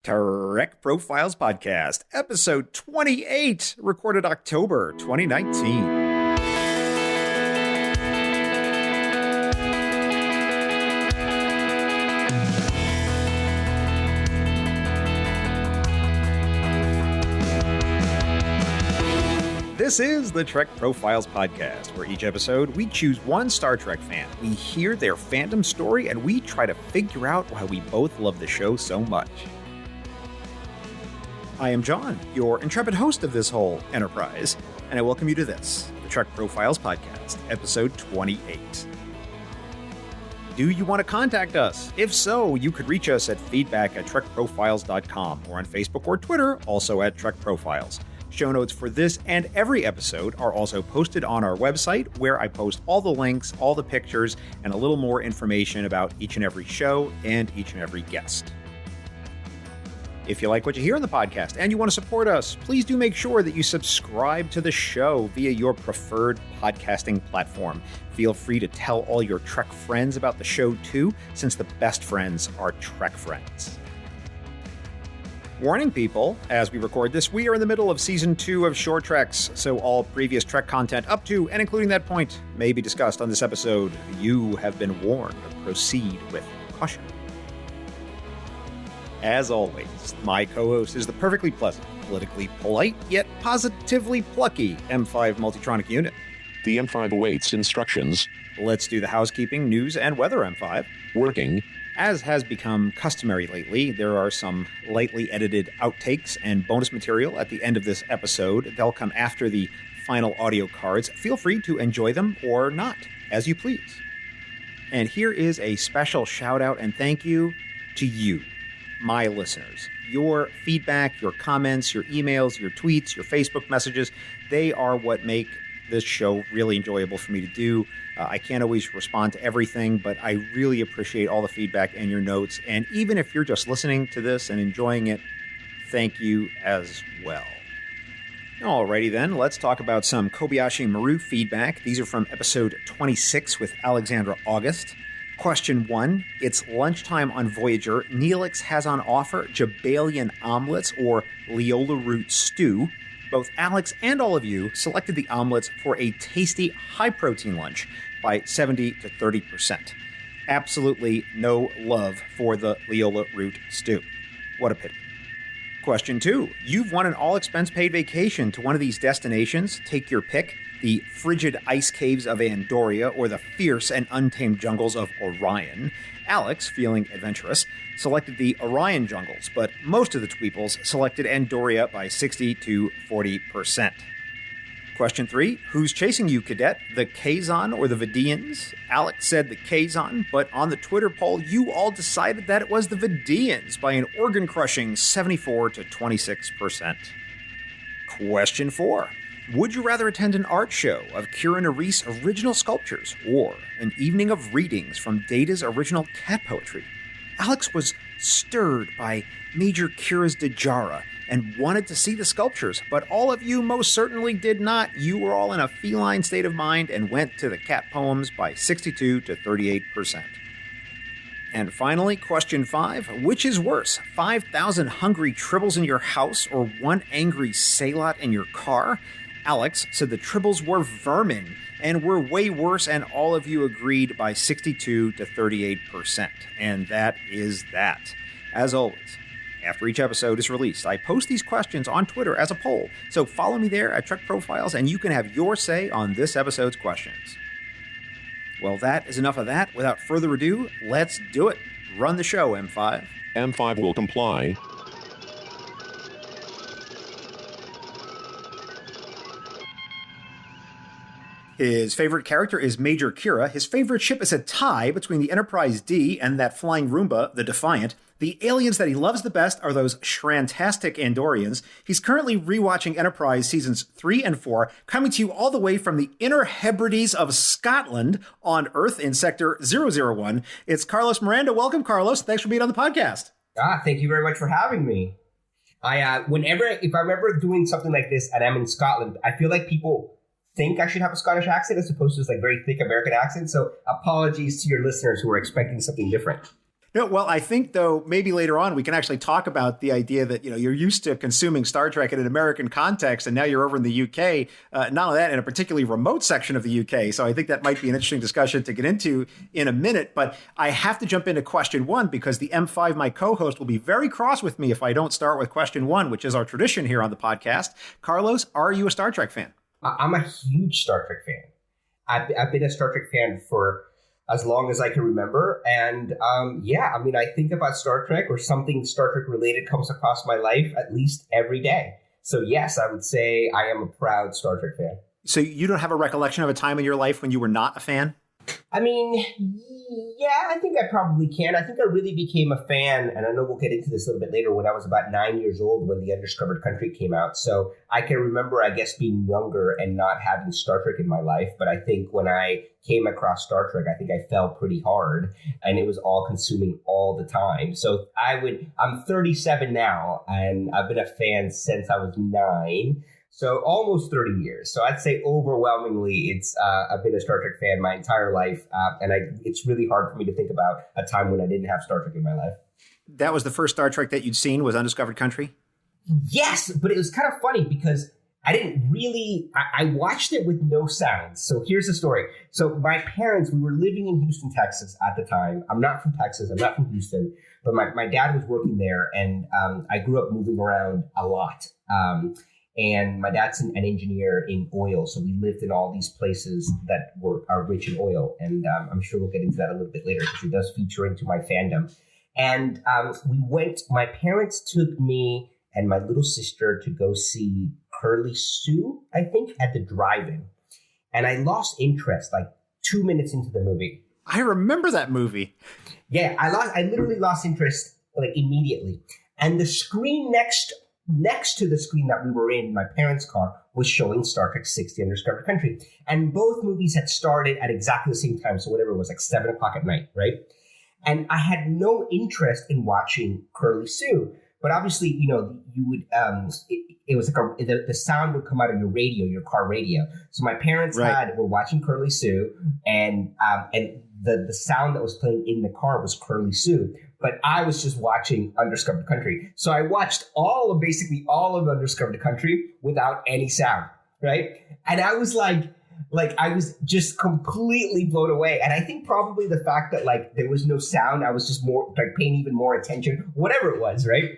Trek Profiles Podcast, episode 28, recorded October 2019. This is the Trek Profiles Podcast, where each episode we choose one Star Trek fan, we hear their fandom story, and we try to figure out why we both love the show so much. I am John, your intrepid host of this whole enterprise, and I welcome you to this, the Trek Profiles Podcast, episode 28. Do you want to contact us? If so, you could reach us at feedback@trekprofiles.com or on Facebook or Twitter, also at Trek Profiles. Show notes for this and every episode are also posted on our website, where I post all the links, all the pictures, and a little more information about each and every show and each and every guest. If you like what you hear on the podcast and you want to support us, please do make sure that you subscribe to the show via your preferred podcasting platform. Feel free to tell all your Trek friends about the show too, since the best friends are Trek friends. Warning people, as we record this, we are in the middle of Season 2 of Short Treks, so all previous Trek content up to and including that point may be discussed on this episode. You have been warned. Proceed with caution. As always, my co-host is the perfectly pleasant, politically polite, yet positively plucky M5 Multitronic unit. The M5 awaits instructions. Let's do the housekeeping, news, and weather, M5. Working. As has become customary lately, there are some lightly edited outtakes and bonus material at the end of this episode. They'll come after the final audio cards. Feel free to enjoy them or not, as you please. And here is a special shout out and thank you to you, my listeners. Your feedback, your comments, your emails, your tweets, your Facebook messages, they are what make this show really enjoyable for me to do. I can't always respond to everything, but I really appreciate all the feedback and your notes. And even if you're just listening to this and enjoying it, thank you as well. Alrighty then, let's talk about some Kobayashi Maru feedback. These are from episode 26 with Alexandra August. Question 1, it's lunchtime on Voyager. Neelix has on offer Jabalian omelets or Leola root stew. Both Alex and all of you selected the omelets for a tasty, high-protein lunch by 70 to 30%. Absolutely no love for the Leola root stew. What a pity. Question 2. You've won an all-expense-paid vacation to one of these destinations. Take your pick. The frigid ice caves of Andoria or the fierce and untamed jungles of Orion. Alex, feeling adventurous, selected the Orion jungles, but most of the Tweeples selected Andoria by 60 to 40%. Question 3. Who's chasing you, cadet? The Kazon or the Vidians? Alex said the Kazon, but on the Twitter poll, you all decided that it was the Vidians by an organ-crushing 74 to 26%. Question 4. Would you rather attend an art show of Kira Nerys' original sculptures or an evening of readings from Data's original cat poetry? Alex was stirred by Major Kira's Dejara and wanted to see the sculptures, but all of you most certainly did not. You were all in a feline state of mind and went to the cat poems by 62 to 38%. And finally, question 5, which is worse, 5,000 hungry tribbles in your house or one angry Sailot in your car? Alex said the tribbles were vermin and were way worse, and all of you agreed by 62 to 38%. And that is that. As always, after each episode is released, I post these questions on Twitter as a poll, so follow me there at Trek Profiles and you can have your say on this episode's questions. Well, that is enough of that. Without further ado, let's do it. Run the show, M5. M5 will comply. His favorite character is Major Kira. His favorite ship is a tie between the Enterprise D and that flying Roomba, the Defiant. The aliens that he loves the best are those shrantastic Andorians. He's currently rewatching Enterprise seasons 3 and 4, coming to you all the way from the Inner Hebrides of Scotland on Earth in Sector 001. It's Carlos Miranda. Welcome, Carlos. Thanks for being on the podcast. Thank you very much for having me. If I remember doing something like this and I'm in Scotland, I feel like people think I should have a Scottish accent as opposed to this like very thick American accent. So apologies to your listeners who are expecting something different. No, well, I think, though, maybe later on we can actually talk about the idea that, you're used to consuming Star Trek in an American context, and now you're over in the UK, not only that, in a particularly remote section of the UK. So I think that might be an interesting discussion to get into in a minute. But I have to jump into question one, because the M5, my co-host, will be very cross with me if I don't start with question one, which is our tradition here on the podcast. Carlos, are you a Star Trek fan? I'm a huge Star Trek fan. I've been a Star Trek fan for as long as I can remember. And I think about Star Trek or something Star Trek related comes across my life at least every day. So yes, I would say I am a proud Star Trek fan. So you don't have a recollection of a time in your life when you were not a fan? I mean, yeah, I think I probably can. I think I really became a fan, and I know we'll get into this a little bit later, when I was about 9 years old when The Undiscovered Country came out. So I can remember, I guess, being younger and not having Star Trek in my life. But I think when I came across Star Trek, I think I fell pretty hard, and it was all consuming all the time. So I'm 37 now, and I've been a fan since I was 9. So almost 30 years. So I'd say overwhelmingly, I've been a Star Trek fan my entire life. It's really hard for me to think about a time when I didn't have Star Trek in my life. That was the first Star Trek that you'd seen, was Undiscovered Country? Yes, but it was kind of funny because I watched it with no sound. So here's the story. So my parents, we were living in Houston, Texas at the time. I'm not from Texas. I'm not from Houston. But my dad was working there, and I grew up moving around a lot. And my dad's an engineer in oil. So we lived in all these places that are rich in oil. And I'm sure we'll get into that a little bit later because it does feature into my fandom. And my parents took me and my little sister to go see Curly Sue, I think, at the drive-in. And I lost interest like 2 minutes into the movie. I remember that movie. Yeah, I literally lost interest like immediately. And the screen next to the screen that we were in my parents' car was showing Star Trek 6, The Undiscovered Country. And both movies had started at exactly the same time. So whatever it was, like 7 o'clock at night, right? And I had no interest in watching Curly Sue. But obviously, you would, it was like the sound would come out of your radio, your car radio. So my parents were watching Curly Sue, and the sound that was playing in the car was Curly Sue. But I was just watching Undiscovered Country. So I watched basically all of Undiscovered Country without any sound, right? And I was I was just completely blown away. And I think probably the fact that there was no sound, I was just more paying even more attention, whatever it was, right?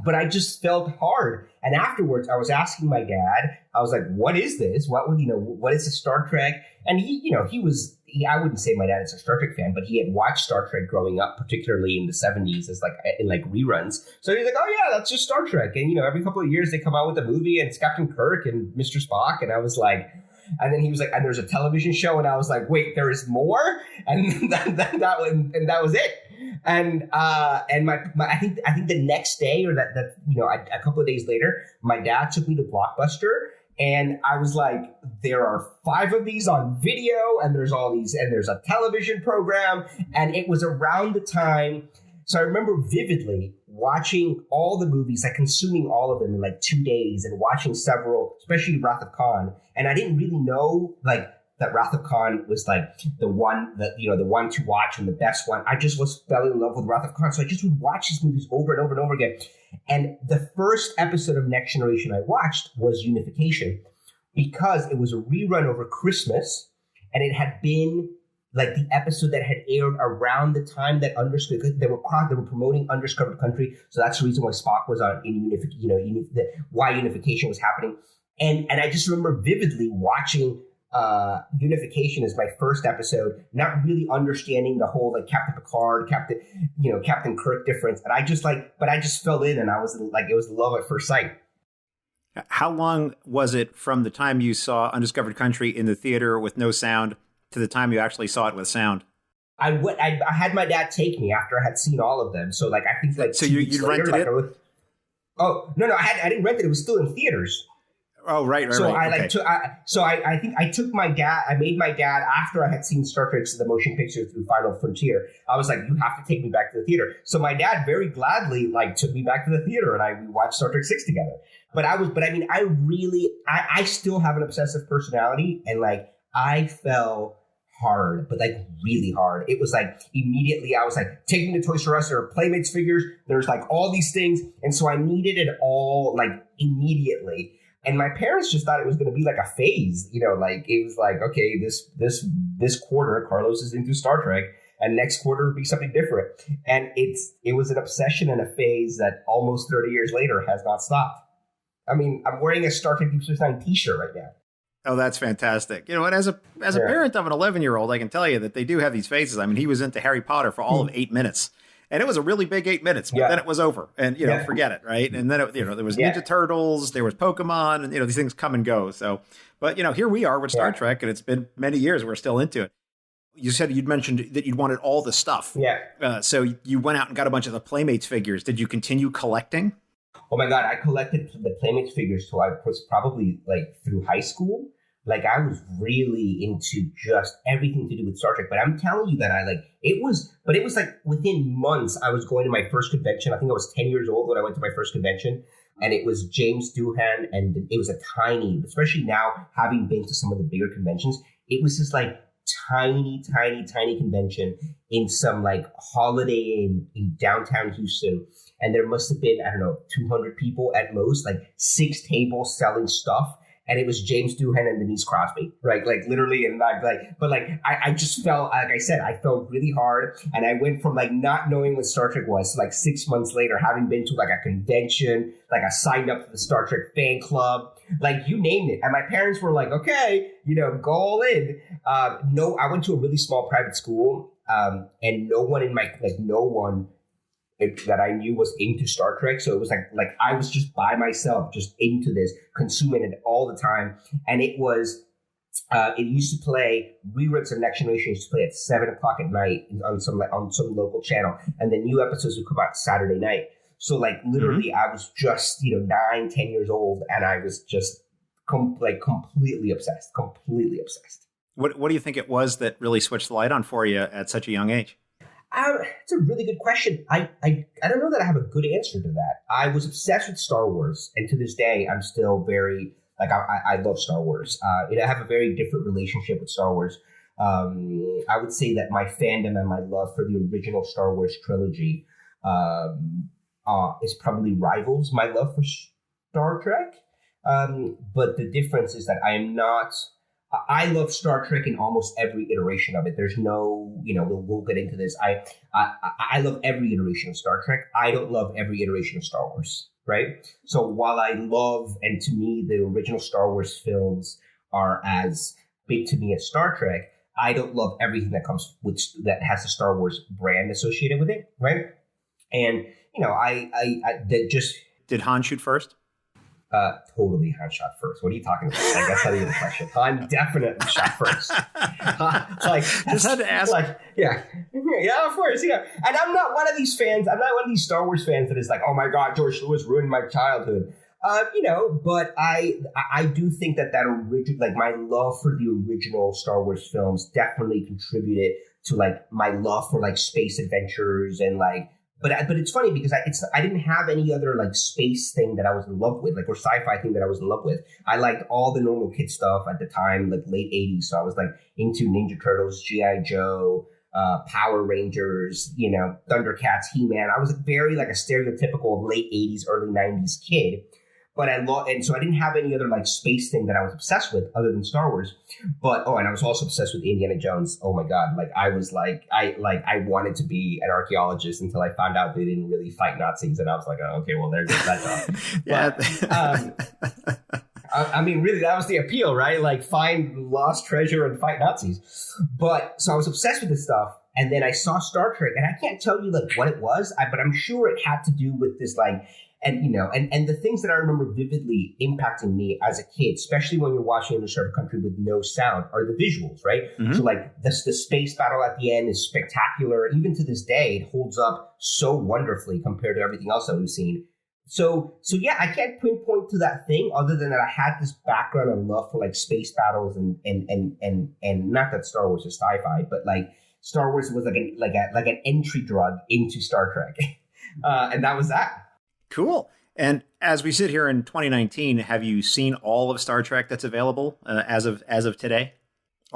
But I just felt hard. And afterwards, I was asking my dad, I was like, what is this? What is a Star Trek? And I wouldn't say my dad is a Star Trek fan, but he had watched Star Trek growing up, particularly in the 70s in reruns. So he's like, oh yeah, that's just Star Trek. And, every couple of years they come out with a movie and it's Captain Kirk and Mr. Spock. And I was like, and then he was like, and there's a television show. And I was like, wait, there is more? And that was it. And I think the next day or a couple of days later, my dad took me to Blockbuster, and I was like, there are 5 of these on video, and there's all these, and there's a television program, and it was around the time. So I remember vividly watching all the movies, consuming all of them in 2 days, and watching several, especially Wrath of Khan, and I didn't really know that Wrath of Khan was the one to watch and the best one. I just fell in love with Wrath of Khan. So I just would watch these movies over and over and over again. And the first episode of Next Generation I watched was Unification, because it was a rerun over Christmas, and it had been the episode that had aired around the time that they were promoting Undiscovered Country. So that's the reason why Spock was on in why Unification was happening. And I just remember vividly watching Unification as my first episode, not really understanding the whole Captain Picard, Captain Kirk difference. And I just fell in, and I was it was love at first sight. How long was it from the time you saw Undiscovered Country in the theater with no sound to the time you actually saw it with sound? I had my dad take me after I had seen all of them. So I think so you rented it? Oh no, I didn't rent it. It was still in theaters. Oh, right. So right. I think I took my dad. I made my dad, after I had seen Star Trek: The Motion Picture through Final Frontier. I was like, you have to take me back to the theater. So my dad very gladly took me back to the theater, and we watched Star Trek 6 together. I still have an obsessive personality, and I fell hard, but like really hard. It was like immediately I was like taking the Toys R Us, there are Playmates figures, there's like all these things. And so I needed it all like immediately. And my parents just thought it was going to be like a phase, like it was like, okay, this quarter, Carlos is into Star Trek, and next quarter would be something different. And it was an obsession and a phase that almost 30 years later has not stopped. I mean, I'm wearing a Star Trek Deep Space Nine t-shirt right now. Oh, that's fantastic. And as a parent of an 11-year-old, I can tell you that they do have these phases. I mean, he was into Harry Potter for all of 8 minutes. And it was a really big 8 minutes, but then it was over. And, forget it, right? And then, there was Ninja Turtles, there was Pokemon, and, these things come and go. So, but, here we are with Star Trek, and it's been many years. We're still into it. You said you'd mentioned that you'd wanted all the stuff. Yeah. So you went out and got a bunch of the Playmates figures. Did you continue collecting? Oh, my God. I collected the Playmates figures till I was probably like through high school. Like I was really into just everything to do with Star Trek. But I'm telling you that it was like within months I was going to my first convention. I think I was 10 years old when I went to my first convention. And it was James Doohan. And it was a tiny, especially now having been to some of the bigger conventions, it was just like tiny convention in some like Holiday in downtown Houston. And there must have been, 200 people at most, like 6 tables selling stuff. And it was James Doohan and Denise Crosby, right? Like literally, and I just felt, like I said, I felt really hard, and I went from like not knowing what Star Trek was to like 6 months later having been to like a convention, like I signed up for the Star Trek fan club, like you named it. And my parents were like, okay, go all in. No, I went to a really small private school, and no one that I knew was into Star Trek. So it was like I was just by myself, just into this, consuming it all the time. And it used to play, reruns of Next Generation used to play at 7 o'clock at night on some local channel. And the new episodes would come out Saturday night. So like literally I was just, 9, 10 years old, and I was just completely obsessed. What do you think it was that really switched the light on for you at such a young age? It's a really good question. I don't know that I have a good answer to that. I was obsessed with Star Wars, and to this day, I'm still very, I love Star Wars. I have a very different relationship with Star Wars. I would say that my fandom and my love for the original Star Wars trilogy is probably rivals my love for Star Trek. But the difference is that I love Star Trek in almost every iteration of it. There's no, we'll get into this. I love every iteration of Star Trek. I don't love every iteration of Star Wars, right? So while I love, and to me, the original Star Wars films are as big to me as Star Trek, I don't love everything that has the Star Wars brand associated with it, right? And, Did Han shoot first? Totally Han shot first. What are you talking about? Like, that's not even a question. Han definitely shot first. Just had to ask. Yeah, of course, yeah. And I'm not one of these fans. I'm not one of these Star Wars fans that is like, oh my God, George Lucas ruined my childhood. But I do think that my love for the original Star Wars films definitely contributed to like my love for like space adventures and like. But it's funny because I didn't have any other like space thing that I was in love with, like, or sci-fi thing that I was in love with. I liked all the normal kid stuff at the time, like late 80s. So I was like into Ninja Turtles, G.I. Joe, Power Rangers, Thundercats, He-Man. I was very like a stereotypical late 80s, early 90s kid. But and so I didn't have any other like space thing that I was obsessed with other than Star Wars. But and I was also obsessed with Indiana Jones. Oh my God. Like I was I wanted to be an archaeologist until I found out they didn't really fight Nazis. And I was like, oh, okay, well, there goes that job. Yeah. I mean, really, that was the appeal, right? Like find lost treasure and fight Nazis. But so I was obsessed with this stuff. And then I saw Star Trek, and I can't tell you like what it was, but I'm sure it had to do with this like, and the things that I remember vividly impacting me as a kid, especially when you're watching Uncharted Country with no sound, are the visuals, right? Mm-hmm. So like the space battle at the end is spectacular. Even to this day, it holds up so wonderfully compared to everything else that we've seen. So yeah, I can't pinpoint to that thing other than that I had this background and love for like space battles and not that Star Wars is sci-fi, but like Star Wars was like an entry drug into Star Trek, and that was that. Cool. And as we sit here in 2019, have you seen all of Star Trek that's available as of today?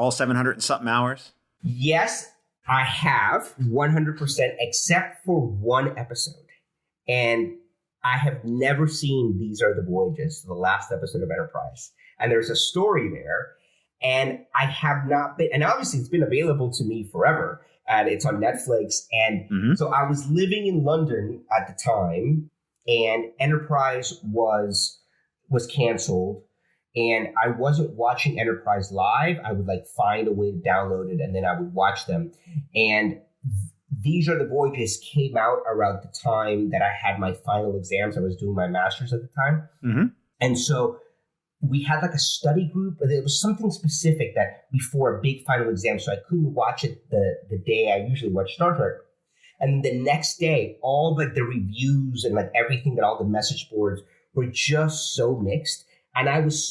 All 700 and something hours? Yes, I have 100%, except for one episode. And I have never seen These Are the Voyages, the last episode of Enterprise. And there's a story there. And I have not been, and obviously it's been available to me forever. And it's on Netflix. And so I was living in London at the time, and Enterprise was canceled. And I wasn't watching Enterprise live. I would like find a way to download it, and then I would watch them. And These Are the Voyages came out around the time that I had my final exams. I was doing my master's at the time. And so we had like a study group, but it was something specific that before a big final exam. So I couldn't watch it the day I usually watch Star Trek. And the next day, all like the reviews and like everything that all the message boards were just so mixed. And I was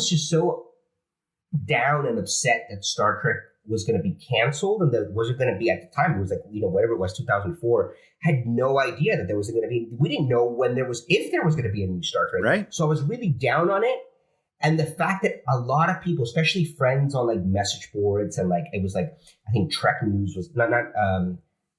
just so down and upset that Star Trek was going to be canceled, and that wasn't going to be, at the time, it was like, whatever it was, 2004, had no idea that there was going to be, we didn't know if there was going to be a new Star Trek. Right. So I was really down on it. And the fact that a lot of people, especially friends on like message boards, and like, it was like, I think Trek News was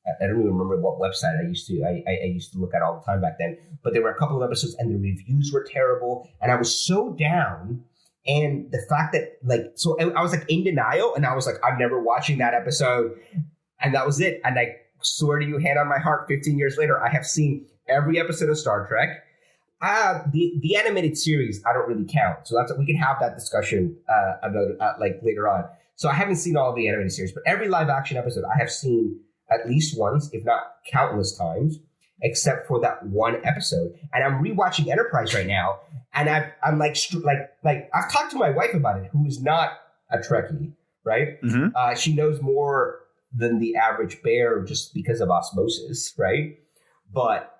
I don't even remember what website I used to look at all the time back then, but there were a couple of episodes and the reviews were terrible. And I was so down. And the fact that like, so I was like in denial, and I was like, I'm never watching that episode. And that was it. And I swear to you, hand on my heart, 15 years later, I have seen every episode of Star Trek. The animated series, I don't really count. So we can have that discussion about like later on. So I haven't seen all of the animated series, but every live action episode I have seen at least once, if not countless times, except for that one episode. And I'm rewatching Enterprise right now, and I'm like I've talked to my wife about it, who is not a Trekkie, right? She knows more than the average bear just because of osmosis, right? But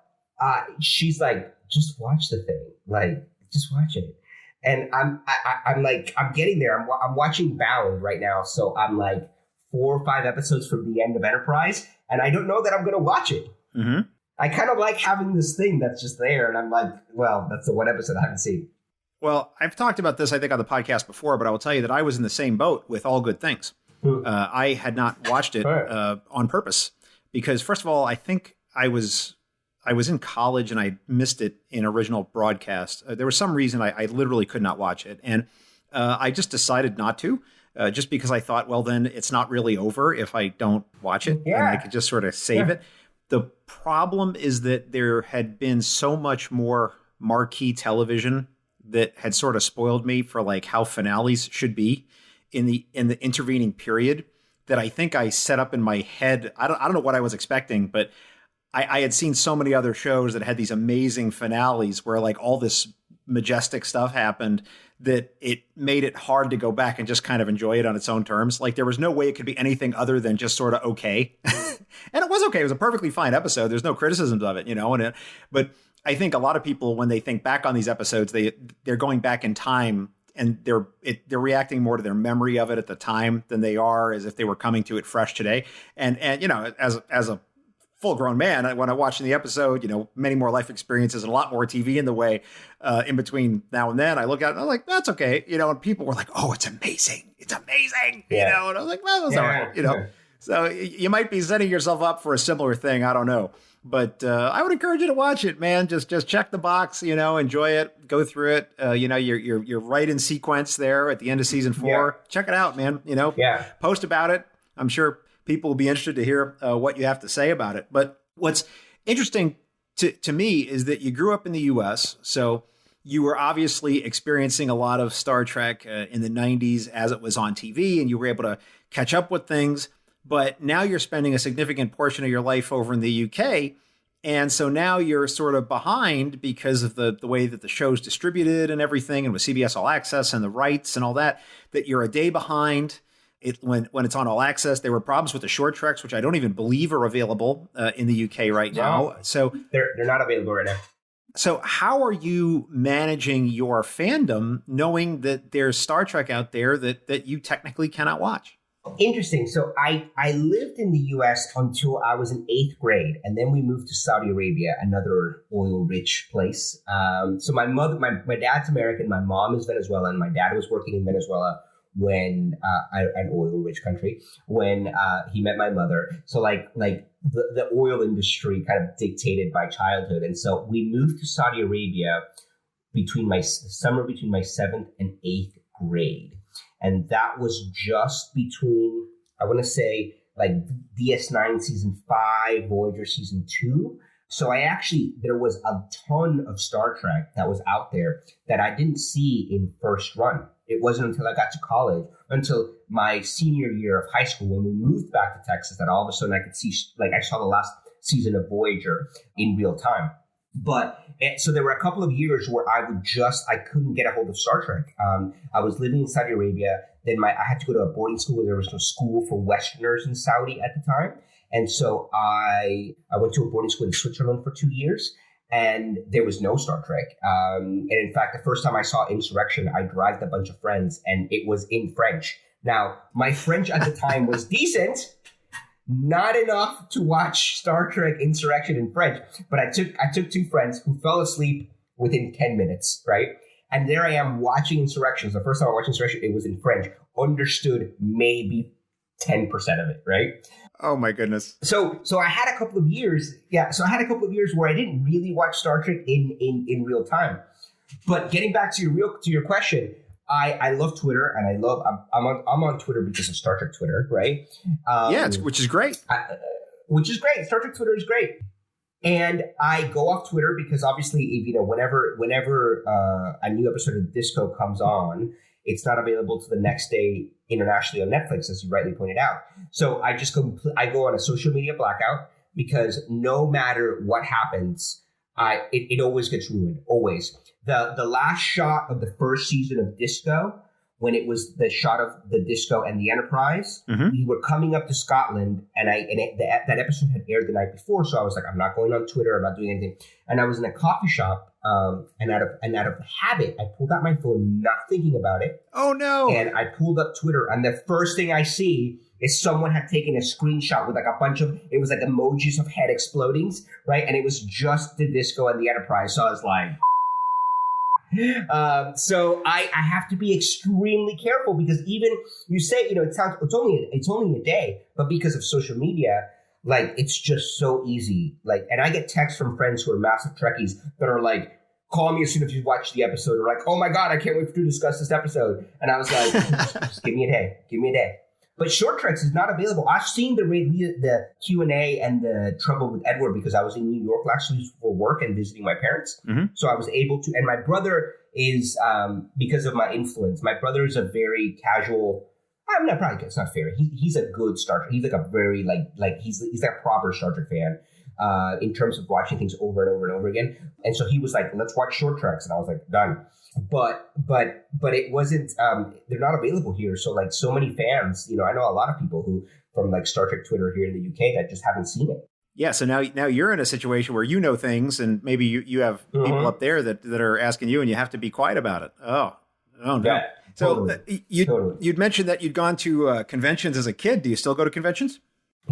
she's like, just watch the thing, like just watch it. And I'm getting there. I'm watching Bound right now, so I'm like 4 or 5 episodes from the end of Enterprise, and I don't know that I'm going to watch it. I kind of like having this thing that's just there, and I'm like, well, that's the one episode I haven't seen. Well, I've talked about this, I think, on the podcast before, but I will tell you that I was in the same boat with All Good Things. I had not watched it on purpose because, first of all, I think I was in college and I missed it in original broadcast. There was some reason I literally could not watch it, and I just decided not to. Just because I thought, well, then it's not really over if I don't watch it, and I could just sort of save it. The problem is that there had been so much more marquee television that had sort of spoiled me for like how finales should be in the intervening period, that I think I set up in my head. I don't know what I was expecting, but I had seen so many other shows that had these amazing finales where like all this majestic stuff happened that it made it hard to go back and just kind of enjoy it on its own terms. Like there was no way it could be anything other than just sort of okay. And it was okay. It was a perfectly fine episode. There's no criticisms of it, but I think a lot of people, when they think back on these episodes, they're going back in time and they're reacting more to their memory of it at the time than they are as if they were coming to it fresh today. And as a full-grown man, when I'm watching the episode, many more life experiences and a lot more TV in the way in between now and then, I look at it and I'm like, that's okay. And people were like, oh, it's amazing. It's amazing. And I was like, well, that's all right. So you might be setting yourself up for a similar thing. I don't know. But I would encourage you to watch it, man. Just check the box, enjoy it, go through it. You're right in sequence there at the end of season 4. Yeah. Check it out, man. Post about it. I'm sure people will be interested to hear what you have to say about it. But what's interesting to me is that you grew up in the U.S., so you were obviously experiencing a lot of Star Trek in the 90s as it was on TV, and you were able to catch up with things. But now you're spending a significant portion of your life over in the UK. And so now you're sort of behind because of the way that the show's distributed and everything, and with CBS All Access and the rights and all that you're a day behind. When it's on All Access, there were problems with the short treks, which I don't even believe are available in the UK right now. So they're not available right now. So how are you managing your fandom, knowing that there's Star Trek out there that you technically cannot watch? Interesting. So I lived in the U.S. until I was in 8th grade, and then we moved to Saudi Arabia, another oil-rich place. So my dad's American, my mom is Venezuelan, my dad was working in Venezuela when an oil-rich country, when he met my mother. So like the oil industry kind of dictated my childhood. And so we moved to Saudi Arabia between my 7th and 8th grade. And that was just between, I want to say, like DS9 season 5, Voyager season 2. So there was a ton of Star Trek that was out there that I didn't see in first run. It wasn't until I got to college, until my senior year of high school, when we moved back to Texas, that all of a sudden I could see, like I saw the last season of Voyager in real time. But so there were a couple of years where I couldn't get a hold of Star Trek. I was living in Saudi Arabia. Then I had to go to a boarding school. There was no school for Westerners in Saudi at the time. And so I went to a boarding school in Switzerland for 2 years, and there was no Star Trek. And in fact, the first time I saw Insurrection, I dragged a bunch of friends, and it was in French. Now, my French at the time was decent, not enough to watch Star Trek Insurrection in French, but I took 2 friends who fell asleep within 10 minutes, right? And there I am watching Insurrection. The first time I watched Insurrection, it was in French. Understood maybe 10% of it, right? Oh my goodness. So I had a couple of years, where I didn't really watch Star Trek in real time. But getting back to your question, I love Twitter, and I'm on Twitter because of Star Trek Twitter, right? Which is great. Star Trek Twitter is great. And I go off Twitter because obviously, whenever a new episode of Disco comes on, it's not available to the next day internationally on Netflix, as you rightly pointed out. So I go on a social media blackout, because no matter what happens, it always gets ruined. Always. The last shot of the first season of Disco, when it was the shot of the Disco and the Enterprise, we were coming up to Scotland, and that episode had aired the night before. So I was like, I'm not going on Twitter. I'm not doing anything. And I was in a coffee shop. And out of habit, I pulled out my phone, not thinking about it. Oh no! And I pulled up Twitter, and the first thing I see is someone had taken a screenshot with like a bunch of, it was like emojis of head exploding, right? And it was just the Disco and the Enterprise. So I was like, so I have to be extremely careful, because even you say, it's only a day, but because of social media, like, it's just so easy. Like, and I get texts from friends who are massive Trekkies that are like, call me as soon as you watch the episode, or like, oh my God, I can't wait to discuss this episode. And I was like, just give me a day. But Short Treks is not available. I've seen the Q&A and the Trouble with Edward, because I was in New York last week for work and visiting my parents. So I was able to, and my brother is, because of my influence, my brother is a very casual, it's not fair. He's a good Star Trek. He's like a very he's like a proper Star Trek fan in terms of watching things over and over and over again. And so he was like, let's watch Short Treks. And I was like, done. But it wasn't, they're not available here. So like, so many fans, I know a lot of people who from like Star Trek Twitter here in the UK that just haven't seen it. Yeah. So now you're in a situation where you know things, and maybe you have people up there that are asking you, and you have to be quiet about it. Oh no. Yeah. So you'd mentioned that you'd gone to conventions as a kid. Do you still go to conventions?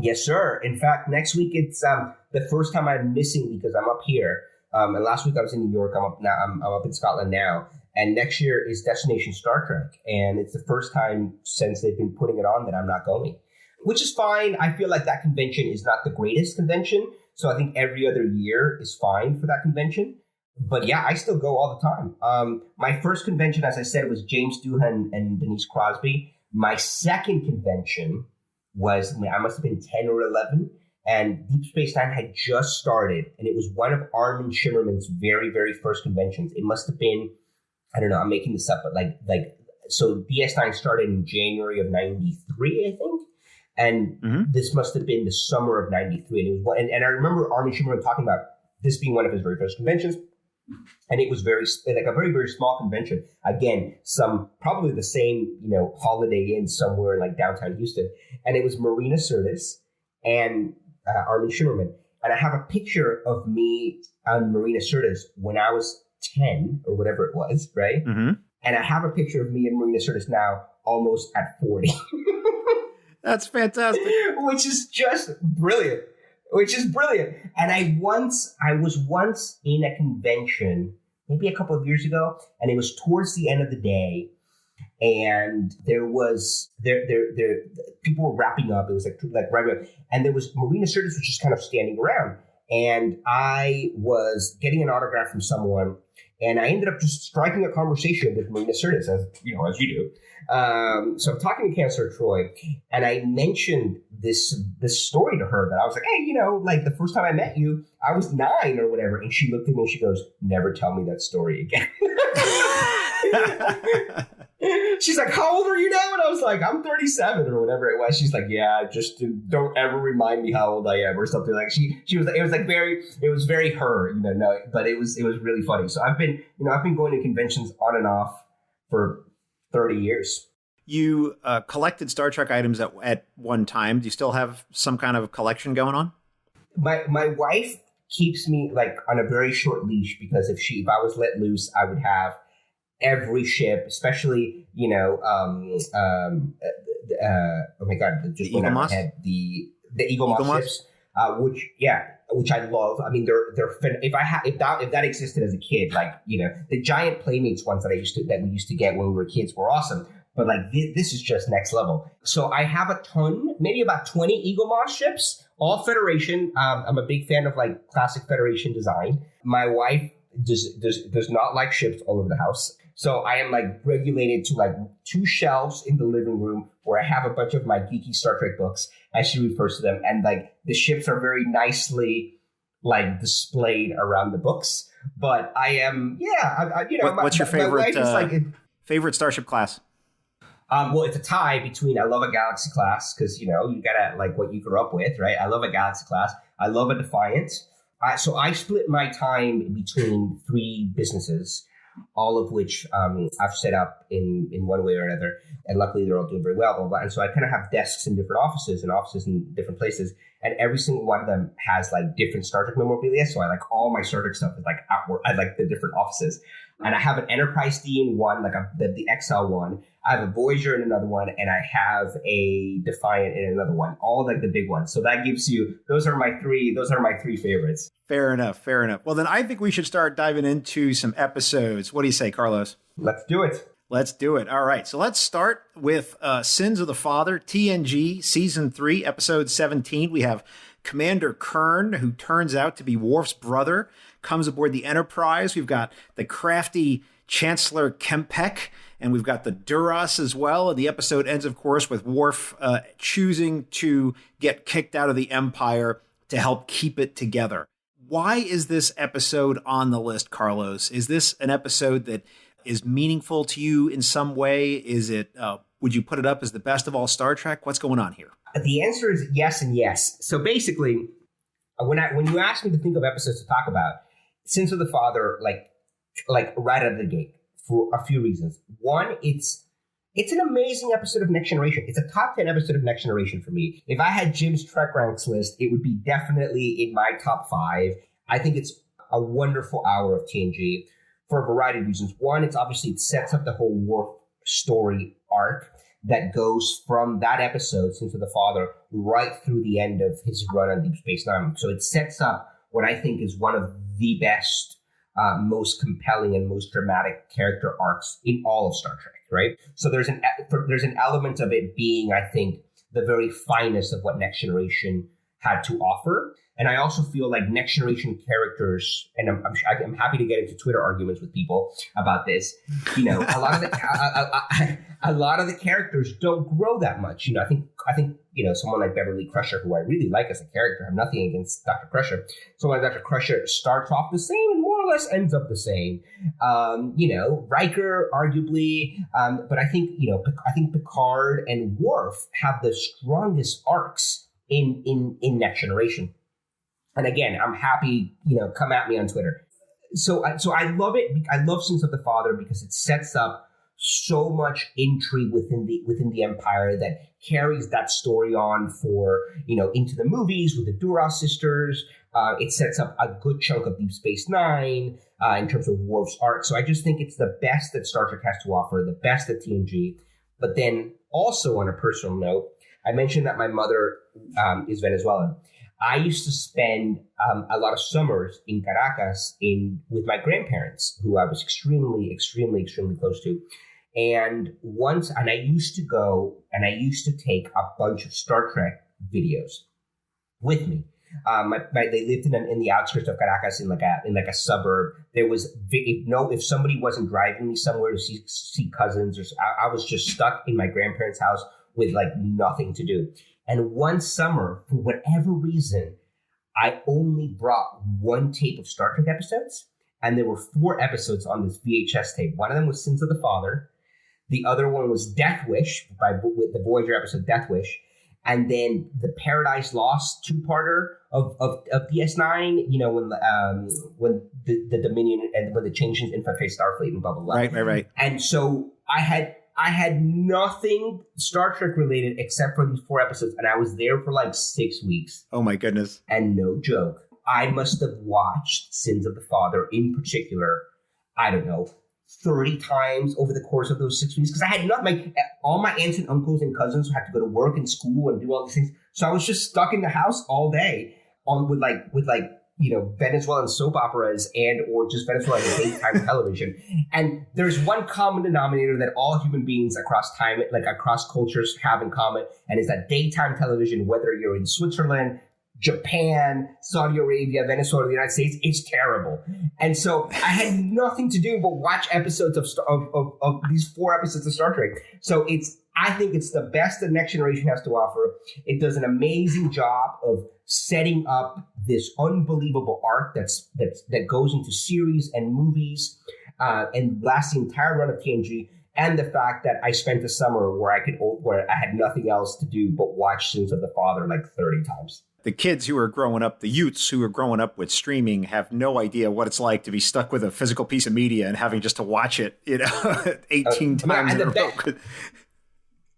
Yes, sir. In fact, next week it's the first time I'm missing, because I'm up here. And last week I was in New York. I'm up now. I'm up in Scotland now. And next year is Destination Star Trek, and it's the first time since they've been putting it on that I'm not going, which is fine. I feel like that convention is not the greatest convention, so I think every other year is fine for that convention. But yeah, I still go all the time. My first convention, as I said, was James Doohan and Denise Crosby. My second convention was, I must have been 10 or 11, and Deep Space Nine had just started, and it was one of Armin Shimmerman's very, very first conventions. It must have been, I don't know, I'm making this up, but so DS9 started in January of 93, I think. And this must have been the summer of 93. And it was and I remember Armin Shimmerman talking about this being one of his very first conventions. And it was a very, very small convention. Again, probably the same, Holiday Inn somewhere in like downtown Houston. And it was Marina Sirtis and Armin Shimmerman. And I have a picture of me on Marina Sirtis when I was 10 or whatever it was, right? And I have a picture of me and Marina Sirtis now almost at 40. That's fantastic. Which is just brilliant. And I was once in a convention, maybe a couple of years ago, and it was towards the end of the day. and there was people were wrapping up. It was like right up, and there was Marina Sirtis was just kind of standing around, and I was getting an autograph from someone, and I ended up just striking a conversation with Marina Sirtis, as you do. So I'm talking to Chancellor Troy, and I mentioned this story to her that I was like, hey, like the first time I met you, I was 9 or whatever, and she looked at me and she goes, "Never tell me that story again." She's like, "How old are you now?" And I was like, "I'm 37 or whatever it was." She's like, "Yeah, just don't ever remind me how old I am," or something like. She was. It was very her, No, but it was really funny. So I've been going to conventions on and off for 30 years. You collected Star Trek items at one time. Do you still have some kind of collection going on? My wife keeps me like on a very short leash, because if I was let loose, I would have every ship, especially oh my god, just went out of my head, the Eagle Moss ships, which I love. I mean, they're if that existed as a kid, like the giant Playmates ones that we used to get when we were kids were awesome. But like this is just next level. So I have a ton, maybe about 20 Eagle Moss ships, all Federation. I'm a big fan of like classic Federation design. My wife does not like ships all over the house. So I am like regulated to like 2 shelves in the living room where I have a bunch of my geeky Star Trek books, as she refers to them. And like the ships are very nicely like displayed around the books. But I am, what's your favorite, favorite Starship class? Well, it's a tie between I love a Galaxy class because, you gotta like what you grew up with, right? I love a Galaxy class. I love a Defiant. So I split my time between 3 businesses, all of which I've set up in one way or another. And luckily, they're all doing very well. Blah, blah. And so I kind of have desks in different offices and offices in different places. And every single one of them has like different Star Trek memorabilia. So I like all my Star Trek stuff is like outward. I like the different offices. And I have an Enterprise D in one, like the XL one. I have a Voyager in another one, and I have a Defiant in another one. All like the big ones. So that gives you those are my three favorites. Fair enough. Well, then I think we should start diving into some episodes. What do you say, Carlos? Let's do it. All right. So let's start with Sins of the Father, TNG, Season 3, Episode 17. We have Commander Kern, who turns out to be Worf's brother, comes aboard the Enterprise. We've got the crafty Chancellor Kempek, and we've got the Duras as well. And the episode ends, of course, with Worf choosing to get kicked out of the Empire to help keep it together. Why is this episode on the list, Carlos? Is this an episode that is meaningful to you in some way? Is it, would you put it up as the best of all Star Trek? What's going on here? The answer is yes and yes. So basically, when you ask me to think of episodes to talk about, Sins of the Father, like right out of the gate, for a few reasons. One, it's an amazing episode of Next Generation. It's a top 10 episode of Next Generation for me. If I had Jim's Trek ranks list, it would be definitely in my top 5. I think it's a wonderful hour of TNG for a variety of reasons. One, it sets up the whole Worf story arc that goes from that episode, Sins of the Father, right through the end of his run on Deep Space Nine. So it sets up what I think is one of the best, most compelling and most dramatic character arcs in all of Star Trek, right? So there's an element of it being, I think, the very finest of what Next Generation had to offer. And I also feel like Next Generation characters, and I'm happy to get into Twitter arguments with people about this. A lot of the characters don't grow that much. I think someone like Beverly Crusher, who I really like as a character, I have nothing against Dr. Crusher. Someone like Dr. Crusher starts off the same and more or less ends up the same. Riker, arguably, but I think Picard and Worf have the strongest arcs in Next Generation. And again, I'm happy, come at me on Twitter. So I love it. I love Sins of the Father because it sets up so much intrigue within the Empire that carries that story on for, into the movies with the Duras sisters. It sets up a good chunk of Deep Space Nine in terms of Worf's arc. So I just think it's the best that Star Trek has to offer, the best at TNG. But then also on a personal note, I mentioned that my mother is Venezuelan. I used to spend a lot of summers in Caracas with my grandparents, who I was extremely, extremely, extremely close to. And I used to go and I used to take a bunch of Star Trek videos with me. They lived in the outskirts of Caracas in like a suburb. There was if somebody wasn't driving me somewhere to see cousins, or I was just stuck in my grandparents' house with like nothing to do. And one summer, for whatever reason, I only brought one tape of Star Trek episodes, and there were 4 episodes on this VHS tape. One of them was Sins of the Father. The other one was Death Wish, with the Voyager episode Death Wish. And then the Paradise Lost 2-parter of DS9, when the Dominion and when the Changelings infiltrate Starfleet and blah, blah, blah. Right. And so I had nothing Star Trek related except for these 4 episodes, and I was there for like 6 weeks. Oh my goodness. And no joke, I must have watched Sins of the Father in particular, I don't know, 30 times over the course of those 6 weeks, because I had all my aunts and uncles and cousins had to go to work and school and do all these things. So I was just stuck in the house all day with Venezuelan soap operas or just Venezuelan daytime television. And there's one common denominator that all human beings across time, like across cultures, have in common, and is that daytime television, whether you're in Switzerland, Japan, Saudi Arabia, Venezuela, the United States, it's terrible. And so I had nothing to do but watch episodes of these 4 episodes of Star Trek. So I think it's the best the Next Generation has to offer. It does an amazing job of setting up this unbelievable arc that goes into series and movies and lasts the entire run of TNG. And the fact that I spent a summer where I had nothing else to do but watch Sins of the Father like 30 times. The kids who are growing up, the youths who are growing up with streaming, have no idea what it's like to be stuck with a physical piece of media and having just to watch it, 18 times in a row.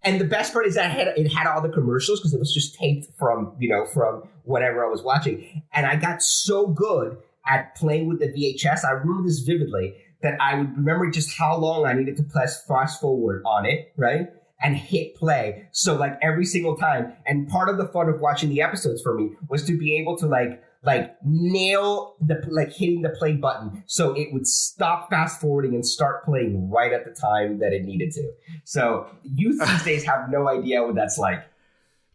And the best part is that it had all the commercials because it was just taped from whatever I was watching. And I got so good at playing with the VHS. I remember this vividly, that I would remember just how long I needed to press fast forward on it, right? And hit play. So like every single time. And part of the fun of watching the episodes for me was to be able to like nail hitting the play button so it would stop fast forwarding and start playing right at the time that it needed to. So youth these days have no idea what that's like.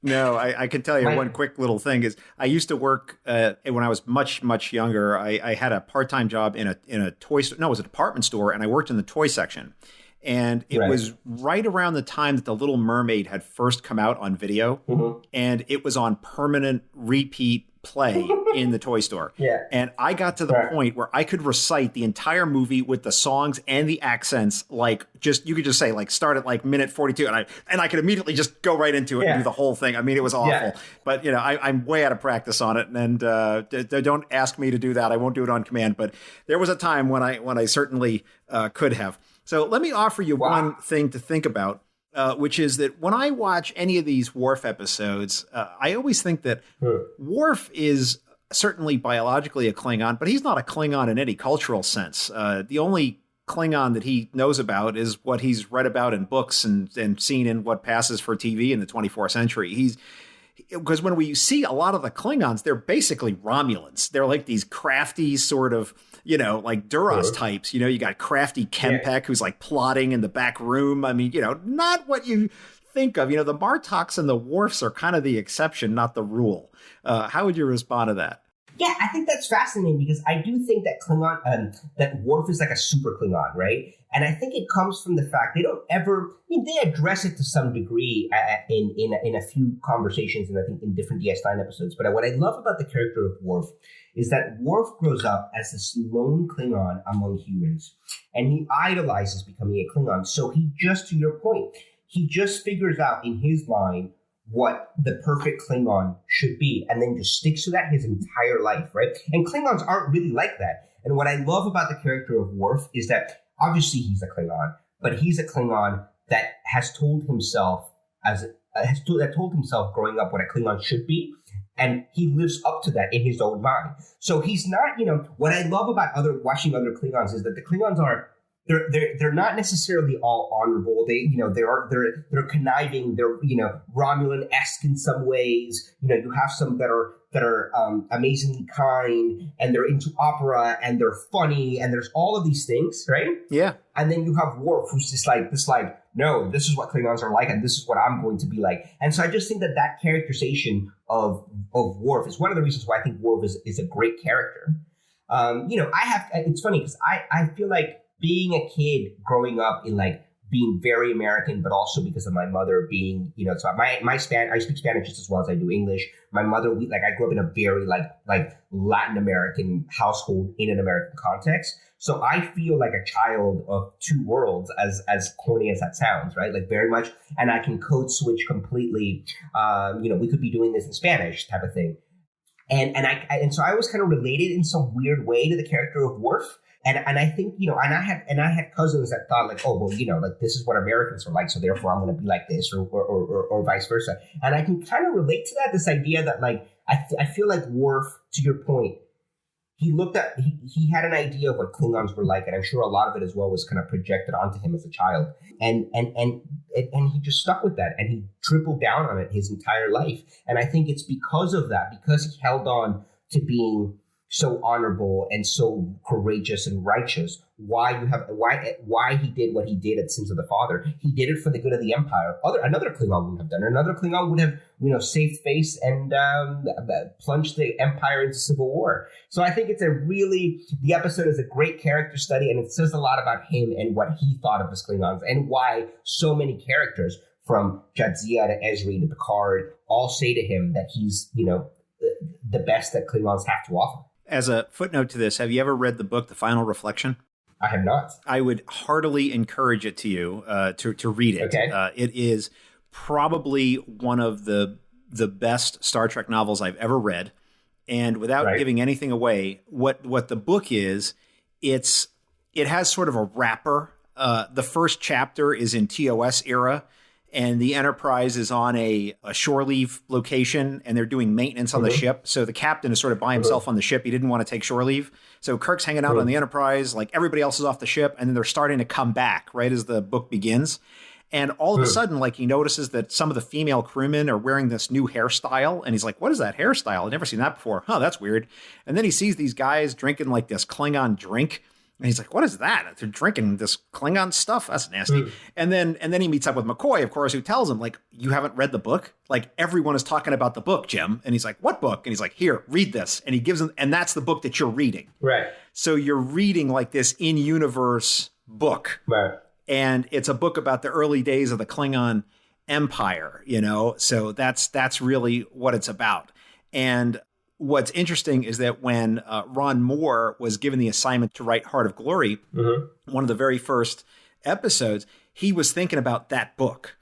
No, I can tell you one quick little thing is I used to work when I was much, much younger. I had a part-time job in a toy store. No, it was a department store, and I worked in the toy section. And it was right around the time that The Little Mermaid had first come out on video, and it was on permanent repeat play in the toy store. Yeah. And I got to the point where I could recite the entire movie with the songs and the accents, you could just say start at like minute 42, and I could immediately just go right into it and do the whole thing. I mean, it was awful. Yeah. But I'm way out of practice on it, and don't ask me to do that. I won't do it on command. But there was a time when I certainly could have. So let me offer you one thing to think about, which is that when I watch any of these Worf episodes, I always think that Worf is certainly biologically a Klingon, but he's not a Klingon in any cultural sense. The only Klingon that he knows about is what he's read about in books and seen in what passes for TV in the 24th century. Because when we see a lot of the Klingons, they're basically Romulans. They're like these crafty sort of, like Duras types. You got crafty Kempek who's like plotting in the back room. I mean, not what you think of. The Martoks and the Worfs are kind of the exception, not the rule. How would you respond to that? Yeah, I think that's fascinating because I do think that Klingon, that Worf is like a super Klingon, right? And I think it comes from the fact they don't ever, they address it to some degree in a few conversations and I think in different DS9 episodes. But what I love about the character of Worf is that Worf grows up as this lone Klingon among humans and he idolizes becoming a Klingon. So he just, to your point, he just figures out in his mind what the perfect Klingon should be, and then just sticks to that his entire life, right? And Klingons aren't really like that. And what I love about the character of Worf is that obviously he's a Klingon, but he's a Klingon that has told himself growing up what a Klingon should be, and he lives up to that in his own mind. So he's not, what I love about watching other Klingons is that the Klingons are they're not necessarily all honorable. They're conniving. They're Romulan-esque in some ways. You have some that are amazingly kind, and they're into opera, and they're funny, and there's all of these things, right? Yeah. And then you have Worf, who's just like no, this is what Klingons are like, and this is what I'm going to be like. And so I just think that characterization of Worf is one of the reasons why I think Worf is a great character. It's funny because I feel like being a kid growing up in like being very American, but also because of my mother being, so I speak Spanish just as well as I do English. My mother, I grew up in a very like Latin American household in an American context. So I feel like a child of two worlds, as corny as that sounds, right? Like very much, and I can code switch completely. We could be doing this in Spanish type of thing. And so I was kind of related in some weird way to the character of Worf. And I think, and I had cousins that thought like, oh, well, like this is what Americans are like, so therefore I'm going to be like this or vice versa. And I can kind of relate to that, this idea that like, I feel like Worf, to your point, he had an idea of what Klingons were like, and I'm sure a lot of it as well was kind of projected onto him as a child. And he just stuck with that, and he tripled down on it his entire life. And I think it's because of that, because he held on to being so honorable and so courageous and righteous, why he did what he did at Sins of the Father. He did it for the good of the Empire. Another Klingon wouldn't have done it. Another Klingon would have saved face and plunged the Empire into civil war. So I think the episode is a great character study, and it says a lot about him and what he thought of his Klingons, and why so many characters from Jadzia to Ezri to Picard all say to him that he's the best that Klingons have to offer. As a footnote to this, have you ever read the book, The Final Reflection? I have not. I would heartily encourage it to you to read it. Okay. It is probably one of the best Star Trek novels I've ever read. And without giving anything away, what the book is, it has sort of a wrapper. The first chapter is in TOS era, and the Enterprise is on a shore leave location, and they're doing maintenance on the ship. So the captain is sort of by himself on the ship. He didn't want to take shore leave. So Kirk's hanging out on the Enterprise, like everybody else is off the ship, and then they're starting to come back right as the book begins. And all of a sudden, like, he notices that some of the female crewmen are wearing this new hairstyle. And he's like, what is that hairstyle? I've never seen that before. Huh, that's weird. And then he sees these guys drinking like this Klingon drink. And he's like, what is that? They're drinking this Klingon stuff? That's nasty. And then he meets up with McCoy, of course, who tells him, like, you haven't read the book? Like, everyone is talking about the book, Jim. And he's like, what book? And he's like, here, read this. And he gives him, and that's the book that you're reading. Right. So you're reading like this in-universe book. Right. And it's a book about the early days of the Klingon Empire, So that's really what it's about. And what's interesting is that when Ron Moore was given the assignment to write Heart of Glory, one of the very first episodes, he was thinking about that book.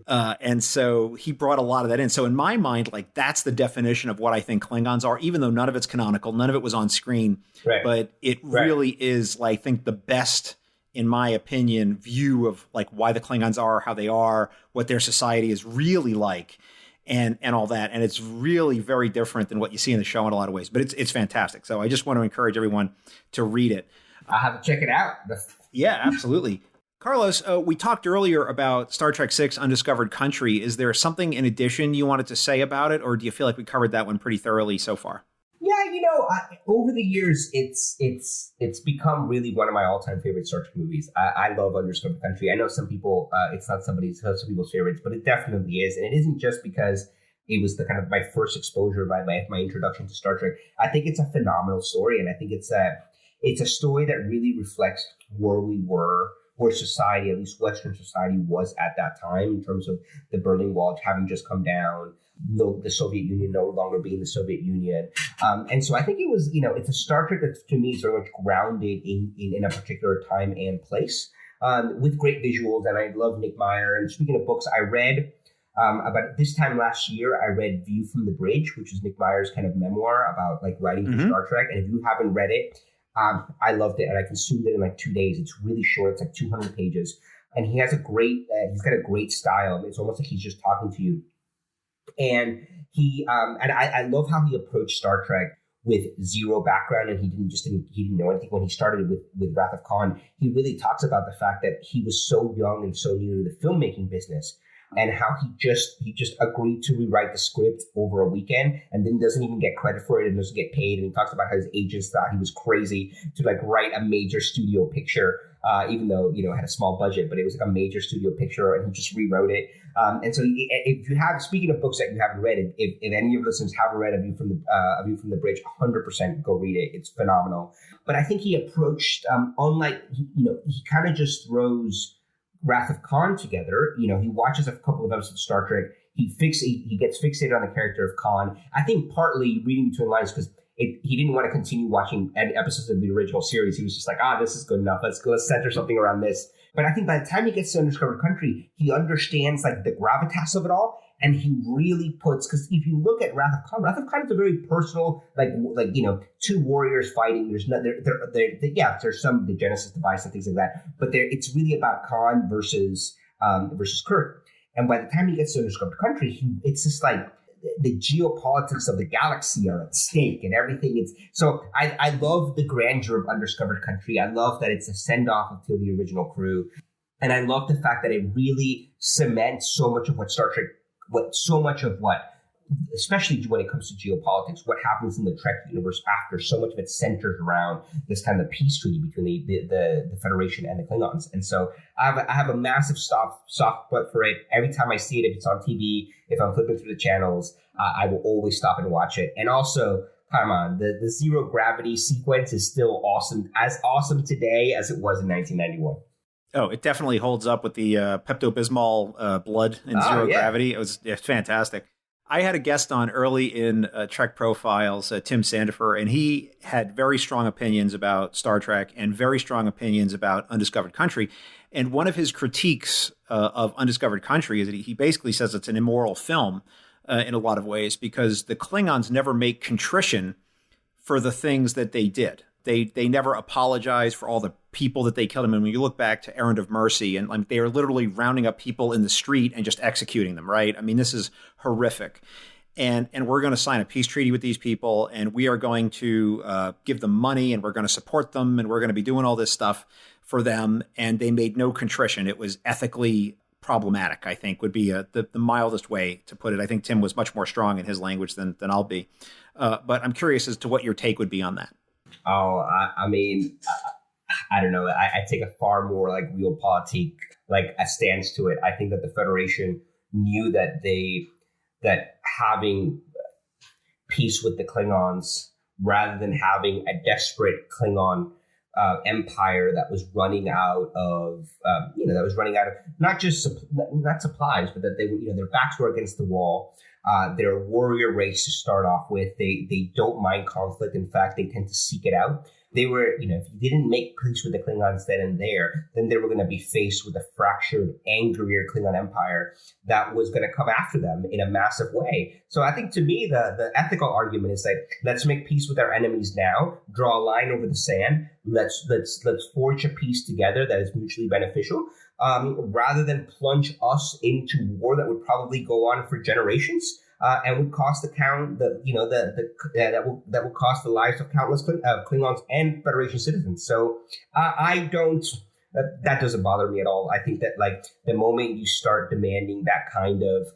And so he brought a lot of that in. So in my mind, like, that's the definition of what I think Klingons are, even though none of it's canonical, none of it was on screen. Right. But it really is, like, I think, the best, in my opinion, view of like why the Klingons are how they are, what their society is really like, and all that. And it's really very different than what you see in the show in a lot of ways, but it's fantastic. So I just want to encourage everyone to read it. I'll have to check it out. Yeah, absolutely. Carlos, we talked earlier about Star Trek VI Undiscovered Country. Is there something in addition you wanted to say about it, or do you feel like we covered that one pretty thoroughly so far? Yeah, over the years, it's become really one of my all-time favorite Star Trek movies. I love Undiscovered Country. I know some people's favorites, but it definitely is. And it isn't just because it was the kind of my first exposure, my introduction to Star Trek. I think it's a phenomenal story, and I think it's a story that really reflects where we were, where society, at least Western society, was at that time in terms of the Berlin Wall having just come down. The Soviet Union no longer being the Soviet Union. And so I think it was, it's a Star Trek that to me is very much grounded in a particular time and place with great visuals. And I love Nick Meyer. And speaking of books, I read about this time last year, I read View from the Bridge, which is Nick Meyer's kind of memoir about like writing for Star Trek. And if you haven't read it, I loved it. And I consumed it in like 2 days. It's really short. It's like 200 pages. And he has he's got a great style. It's almost like he's just talking to you. And I love how he approached Star Trek with zero background, and he didn't know anything when he started with Wrath of Khan. He really talks about the fact that he was so young and so new to the filmmaking business and how he just agreed to rewrite the script over a weekend and then doesn't even get credit for it and doesn't get paid. And he talks about how his agents thought he was crazy to like write a major studio picture, even though, you know, it had a small budget, but it was like a major studio picture and he just rewrote it. And so if you have, speaking of books that you haven't read, if any of your listeners haven't read A View from the Bridge, 100% go read it. It's phenomenal. But I think he approached, unlike, he kind of just throws Wrath of Khan together. You know, he watches a couple of episodes of Star Trek. He gets fixated on the character of Khan. I think partly reading between lines because he didn't want to continue watching episodes of the original series. He was just like, this is good enough. Let's center something around this. But I think by the time he gets to Undiscovered Country, he understands like the gravitas of it all. And he really puts, because if you look at Wrath of Khan is a very personal, two warriors fighting. There's no, there's some the Genesis device and things like that, but it's really about Khan versus Kirk. And by the time he gets to Undiscovered Country, it's just like the geopolitics of the galaxy are at stake and everything. I love the grandeur of Undiscovered Country. I love that it's a send off to the original crew, and I love the fact that it really cements so much of what Star Trek. Especially when it comes to geopolitics, what happens in the Trek universe after so much of it centers around this kind of peace treaty between the Federation and the Klingons. And so I have a massive soft spot for it. Every time I see it, if it's on TV, if I'm flipping through the channels, I will always stop and watch it. And also, come on, the zero gravity sequence is still as awesome today as it was in 1991. Oh, it definitely holds up with the Pepto-Bismol blood and zero gravity. It's fantastic. I had a guest on early in Trek Profiles, Tim Sandifer, and he had very strong opinions about Star Trek and very strong opinions about Undiscovered Country. And one of his critiques of Undiscovered Country is that he basically says it's an immoral film in a lot of ways because the Klingons never make contrition for the things that they did. They never apologize for all the people that they killed. And when you look back to Errand of Mercy, and like they are literally rounding up people in the street and just executing them, right? I mean, this is horrific. And we're going to sign a peace treaty with these people, and we are going to give them money, and we're going to support them, and we're going to be doing all this stuff for them. And they made no contrition. It was ethically problematic, I think, would be the mildest way to put it. I think Tim was much more strong in his language than I'll be. But I'm curious as to what your take would be on that. Oh, I mean, I don't know. I take a far more like realpolitik, like a stance to it. I think that the Federation knew that having peace with the Klingons rather than having a desperate Klingon empire that was running out of, not supplies, but that they were, their backs were against the wall. They're a warrior race to start off with. They don't mind conflict. In fact, they tend to seek it out. They were, if you didn't make peace with the Klingons then and there, then they were going to be faced with a fractured, angrier Klingon empire that was going to come after them in a massive way. So I think to me, the ethical argument is like, let's make peace with our enemies now, draw a line over the sand. Let's forge a peace together that is mutually beneficial. Rather than plunge us into war that would probably go on for generations and would cost that will cost the lives of countless Klingons and Federation citizens. So that doesn't bother me at all. I think that like the moment you start demanding that kind of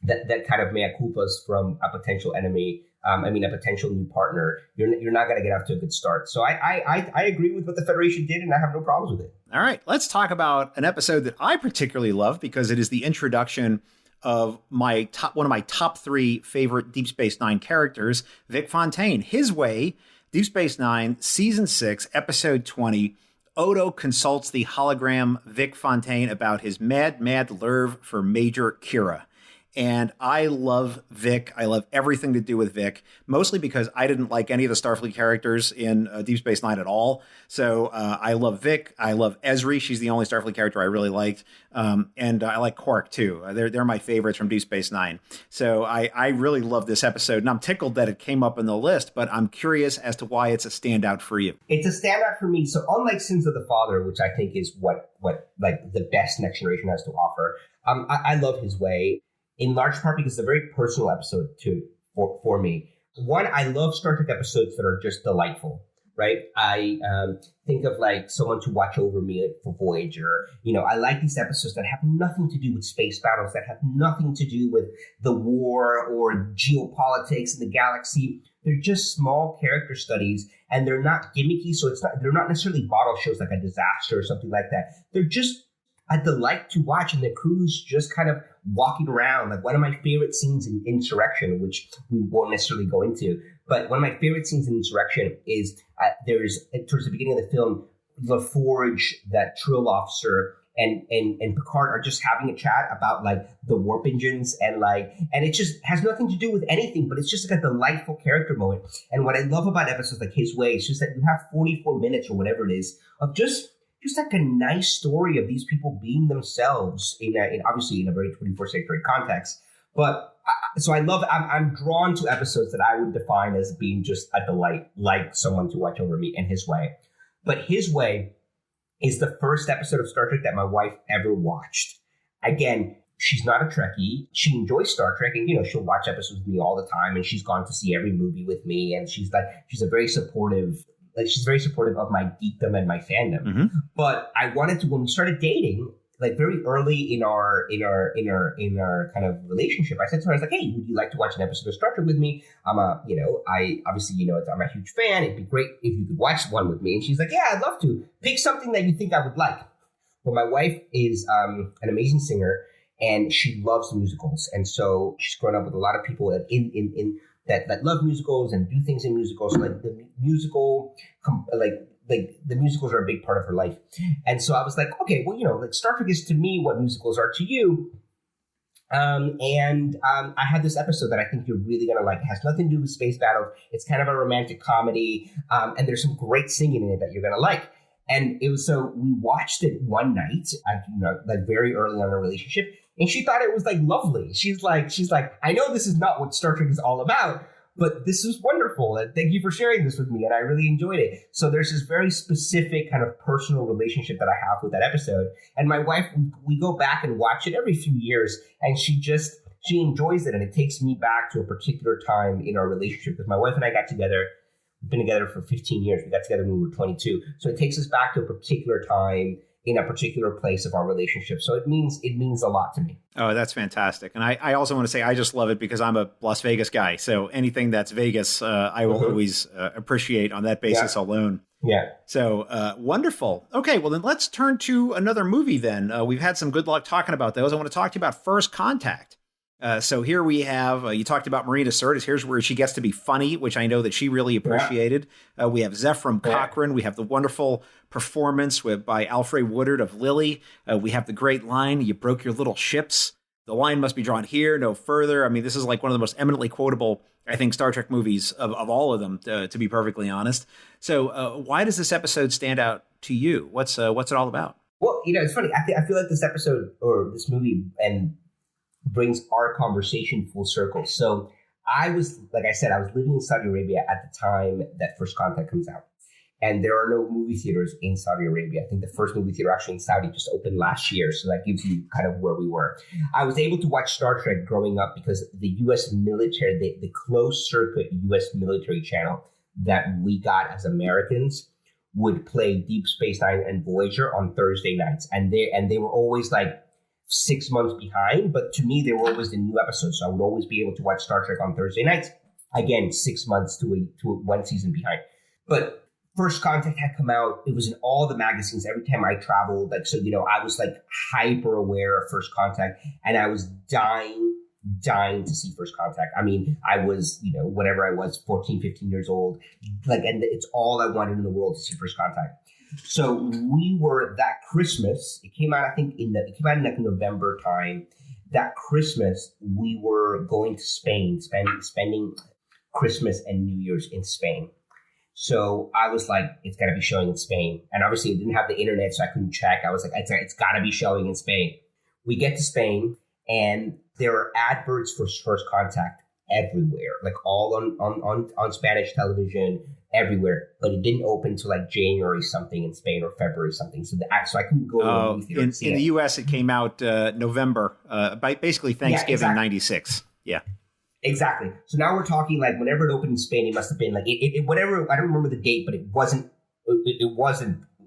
that kind of mea culpas from a potential enemy. A potential new partner, you're not going to get off to a good start. So I agree with what the Federation did, and I have no problems with it. All right, let's talk about an episode that I particularly love because it is the introduction of one of my top 3 favorite Deep Space Nine characters, Vic Fontaine. His Way, Deep Space Nine, Season 6, Episode 20. Odo consults the hologram Vic Fontaine about his mad lurve for Major Kira. And I love Vic. I love everything to do with Vic, mostly because I didn't like any of the Starfleet characters in Deep Space Nine at all. So I love Vic. I love Ezri. She's the only Starfleet character I really liked. And I like Quark, too. They're my favorites from Deep Space Nine. So I really love this episode. And I'm tickled that it came up in the list, but I'm curious as to why it's a standout for you. It's a standout for me. So unlike Sins of the Father, which I think is what like the best Next Generation has to offer, I love His Way. In large part because it's a very personal episode for me. One, I love Star Trek episodes that are just delightful, right? I think of like Someone to Watch Over Me for Voyager. I like these episodes that have nothing to do with space battles, that have nothing to do with the war or geopolitics in the galaxy. They're just small character studies, and they're not gimmicky. So they're not necessarily bottle shows like A Disaster or something like that. They're just a delight to watch, and the crew's just kind of walking around. Like one of my favorite scenes in Insurrection, which we won't necessarily go into, but one of my favorite scenes in Insurrection is there's towards the beginning of the film, LaForge, that Trill officer, and Picard are just having a chat about like the warp engines and it just has nothing to do with anything, but it's just like a delightful character moment. And what I love about episodes like His Way is just that you have 44 minutes or whatever it is of just like a nice story of these people being themselves in obviously in a very 24th century context. But so I'm drawn to episodes that I would define as being just a delight, like Someone to Watch Over Me and His Way. But His Way is the first episode of Star Trek that my wife ever watched. Again, she's not a Trekkie. She enjoys Star Trek, and she'll watch episodes with me all the time, and she's gone to see every movie with me, and she's very supportive of my geekdom and my fandom. Mm-hmm. But I wanted to, when we started dating, like very early in our kind of relationship, I said to her, I was like, hey, would you like to watch an episode of Star Trek with me? I'm a huge fan. It'd be great if you could watch one with me. And she's like, yeah, I'd love to. Pick something that you think I would like. Well, my wife is an amazing singer, and she loves musicals. And so she's grown up with a lot of people that love musicals and do things in musicals. Like the musicals are a big part of her life. And so I was like, okay, well, like Star Trek is to me what musicals are to you. I had this episode that I think you're really going to like. It has nothing to do with space battles. It's kind of a romantic comedy. And there's some great singing in it that you're going to like. And it was, so we watched it one night, like very early on in our relationship. And she thought it was like lovely. She's like, I know this is not what Star Trek is all about, but this was wonderful. And thank you for sharing this with me. And I really enjoyed it. So there's this very specific kind of personal relationship that I have with that episode. And my wife, we go back and watch it every few years. And she enjoys it. And it takes me back to a particular time in our relationship, because my wife and I got together. We've been together for 15 years. We got together when we were 22. So it takes us back to a particular time in a particular place of our relationship. So it means a lot to me. Oh, that's fantastic. And I also want to say I just love it because I'm a Las Vegas guy. So anything that's Vegas, I will always appreciate on that basis alone. Yeah. So wonderful. Okay, well, then let's turn to another movie then. We've had some good luck talking about those. I want to talk to you about First Contact. So here we have, you talked about Miranda Sirtis. Here's where she gets to be funny, which I know that she really appreciated. We have Zephram Cochrane. We have the wonderful performance by Alfred Woodard of Lily. We have the great line, "You broke your little ships. The line must be drawn here, no further." I mean, this is like one of the most eminently quotable, I think, Star Trek movies of all of them, to be perfectly honest. So why does this episode stand out to you? What's it all about? Well, it's funny. I feel like this episode or this movie brings our conversation full circle. So I was living in Saudi Arabia at the time that First Contact comes out. And there are no movie theaters in Saudi Arabia. I think the first movie theater actually in Saudi just opened last year. So that gives you kind of where we were. I was able to watch Star Trek growing up because the U.S. military, the closed circuit U.S. military channel that we got as Americans would play Deep Space Nine and Voyager on Thursday nights. And they were always like 6 months behind, but to me, they were always the new episodes. So I would always be able to watch Star Trek on Thursday nights. Again, 6 months to one season behind. But First Contact had come out. It was in all the magazines every time I traveled. Like, so, I was like hyper aware of First Contact, and I was dying to see First Contact. I mean, I was, whatever I was, 14, 15 years old. Like, and it's all I wanted in the world to see First Contact. So we were that Christmas. It came out, I think, in like November time. That Christmas, we were going to Spain, spending Christmas and New Year's in Spain. So I was like, it's got to be showing in Spain. And obviously, it didn't have the internet, so I couldn't check. I was like, it's got to be showing in Spain. We get to Spain, and there are adverts for First Contact everywhere, like all on Spanish television, everywhere. But it didn't open till like January something in Spain or February something. So I couldn't go to the movie theater and see in the U.S., it came out November, basically Thanksgiving, 96. Yeah. Exactly. So now we're talking like whenever it opened in Spain, it must have been like whatever. I don't remember the date, but it wasn't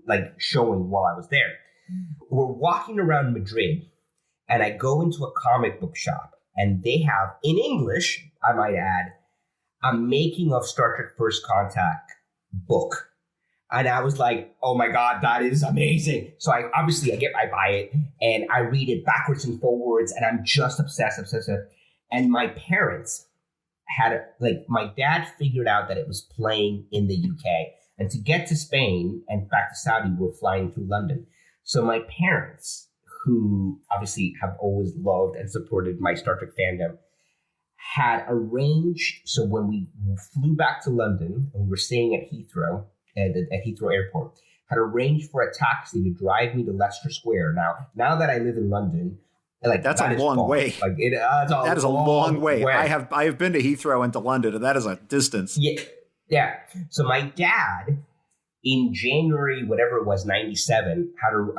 like showing while I was there. We're walking around Madrid, and I go into a comic book shop, and they have in English, I might add, a making of Star Trek First Contact book. And I was like, oh my God, that is amazing. So I buy it and I read it backwards and forwards, and I'm just obsessed. And my parents my dad figured out that it was playing in the UK. And to get to Spain and back to Saudi, we're flying through London. So my parents, who obviously have always loved and supported my Star Trek fandom, had arranged. So when we flew back to London and we were staying at Heathrow, at Heathrow Airport, had arranged for a taxi to drive me to Leicester Square. Now that I live in London, that's a long way. That is a long way. I have been to Heathrow and to London, and that is a distance. Yeah. So my dad, in January, whatever it was, 97,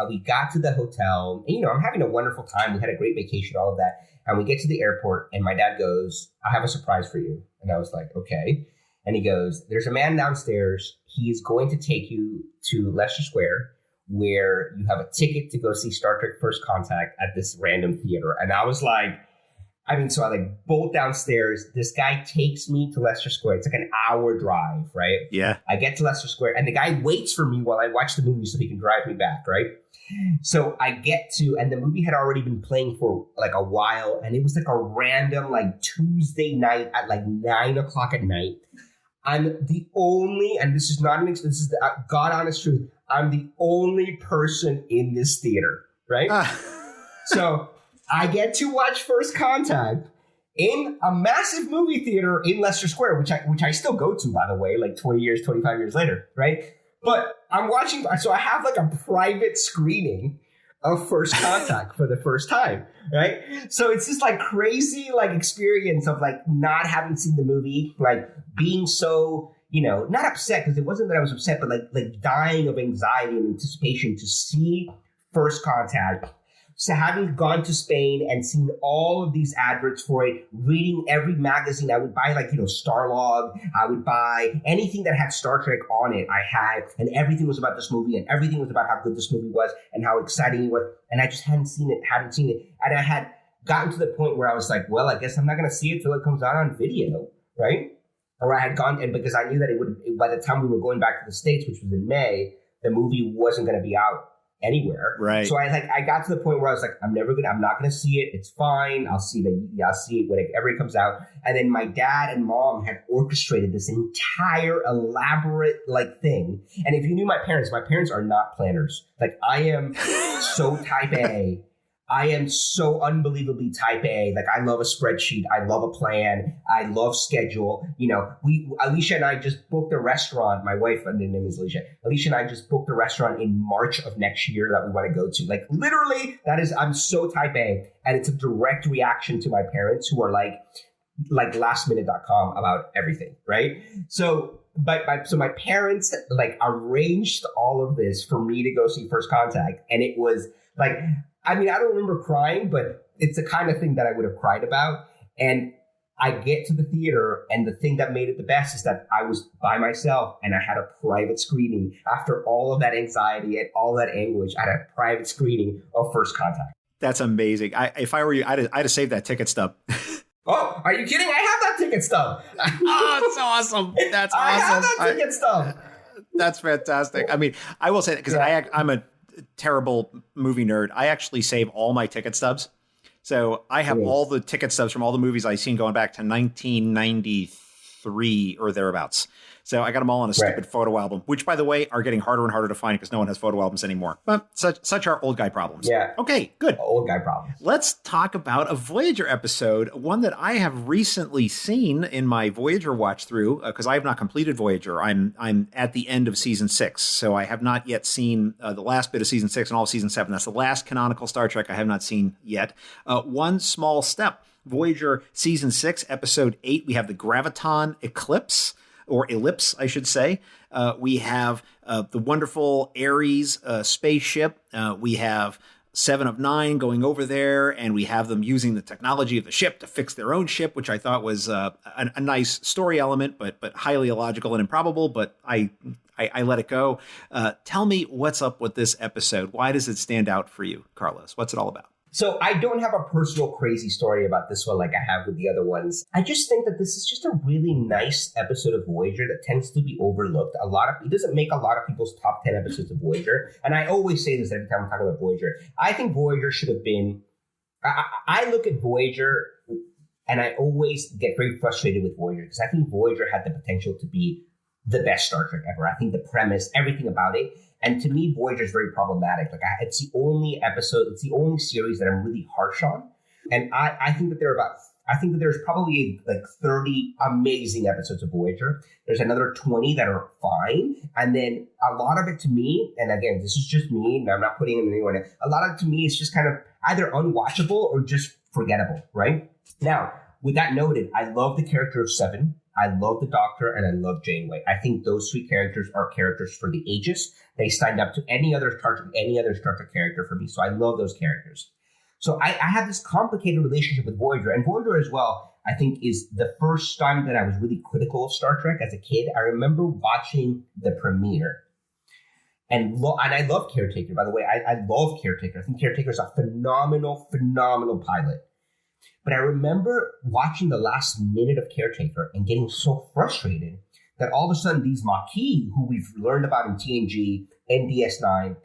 we got to the hotel. And, I'm having a wonderful time. We had a great vacation, all of that. And we get to the airport, and my dad goes, I have a surprise for you. And I was like, okay. And he goes, there's a man downstairs. He is going to take you to Leicester Square, where you have a ticket to go see Star Trek First Contact at this random theater. And I was like, so I bolt downstairs. This guy takes me to Leicester Square. It's like an hour drive, right? Yeah. I get to Leicester Square, and the guy waits for me while I watch the movie so he can drive me back, right? So I get to, and the movie had already been playing for like a while, and it was like a random Tuesday night at 9 o'clock at night. I'm the only, and this is not this is the God honest truth, I'm the only person in this theater, right? So I get to watch First Contact in a massive movie theater in Leicester Square, which I still go to, by the way, 25 years later, right? But I'm watching, so I have a private screening of First Contact for the first time, right? So it's this crazy experience of not having seen the movie, being so, not upset, because it wasn't that I was upset, but dying of anxiety and anticipation to see First Contact. So having gone to Spain and seen all of these adverts for it, reading every magazine, I would buy Starlog, I would buy anything that had Star Trek on it. I had, and everything was about this movie, and everything was about how good this movie was and how exciting it was. And I just hadn't seen it. And I had gotten to the point where I was like, well, I guess I'm not going to see it till it comes out on video, right? Or I had gone, and because I knew that it would, by the time we were going back to the States, which was in May, the movie wasn't going to be out anywhere. Right. So I got to the point where I was like, I'm not going to see it. It's fine. I'll see it whenever it comes out. And then my dad and mom had orchestrated this entire elaborate thing. And if you knew my parents are not planners. I am so type A. I am so unbelievably type A. I love a spreadsheet. I love a plan. I love schedule. Alicia and I just booked a restaurant. My wife, and her name is Alicia. Alicia and I just booked a restaurant in March of next year that we want to go to. Literally, I'm so type A. And it's a direct reaction to my parents, who are lastminute.com about everything, right? So my parents arranged all of this for me to go see First Contact. And it was I don't remember crying, but it's the kind of thing that I would have cried about. And I get to the theater, and the thing that made it the best is that I was by myself, and I had a private screening. After all of that anxiety and all that anguish, I had a private screening of First Contact. That's amazing. If I were you, I'd have saved that ticket stub. Oh, are you kidding? I have that ticket stub. Oh, it's awesome. That's awesome. I have that ticket stub. That's fantastic. I will say that because I'm a terrible movie nerd. I actually save all my ticket stubs. So I have all the ticket stubs from all the movies I've seen going back to 1993 or thereabouts. So I got them all in a stupid photo album, which, by the way, are getting harder and harder to find because no one has photo albums anymore. But such are old guy problems. Yeah. Okay, good. Old guy problems. Let's talk about a Voyager episode, one that I have recently seen in my Voyager watch through, because I have not completed Voyager. I'm at the end of season 6, so I have not yet seen the last bit of season 6 and all of season 7. That's the last canonical Star Trek I have not seen yet. One Small Step. Voyager season 6, episode 8. We have the Graviton Eclipse. Or ellipse, I should say. We have the wonderful Ares spaceship. We have Seven of Nine going over there, and we have them using the technology of the ship to fix their own ship, which I thought was a nice story element, but highly illogical and improbable. But I let it go. Tell me what's up with this episode. Why does it stand out for you, Carlos? What's it all about? So I don't have a personal crazy story about this one like I have with the other ones. I just think that this is just a really nice episode of Voyager that tends to be overlooked. It doesn't make a lot of people's top 10 episodes of Voyager. And I always say this every time I'm talking about Voyager. I think Voyager should have been... I look at Voyager and I always get very frustrated with Voyager because I think Voyager had the potential to be the best Star Trek ever. I think the premise, everything about it. And to me, Voyager is very problematic. It's the only episode, it's the only series that I'm really harsh on. And I think that there's probably 30 amazing episodes of Voyager. There's another 20 that are fine. And then a lot of it to me, and again, this is just me, and I'm not putting it in anyone, a lot of it to me is just kind of either unwatchable or just forgettable, right? Now, with that noted, I love the character of Seven. I love the Doctor, and I love Janeway. I think those three characters are characters for the ages. They stand up to any other Star Trek character for me. So I love those characters. So I have this complicated relationship with Voyager. And Voyager as well, I think, is the first time that I was really critical of Star Trek as a kid. I remember watching the premiere. And I love Caretaker, by the way. I love Caretaker. I think Caretaker is a phenomenal pilot. But I remember watching the last minute of Caretaker and getting so frustrated that all of a sudden these Maquis, who we've learned about in TNG and DS9,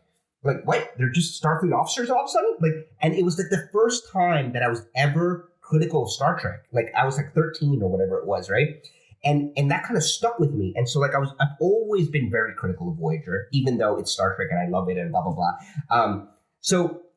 what? They're just Starfleet officers all of a sudden? And it was the first time that I was ever critical of Star Trek. I was 13 or whatever it was, right? And that kind of stuck with me. And so I've always been very critical of Voyager, even though it's Star Trek and I love it and blah, blah, blah.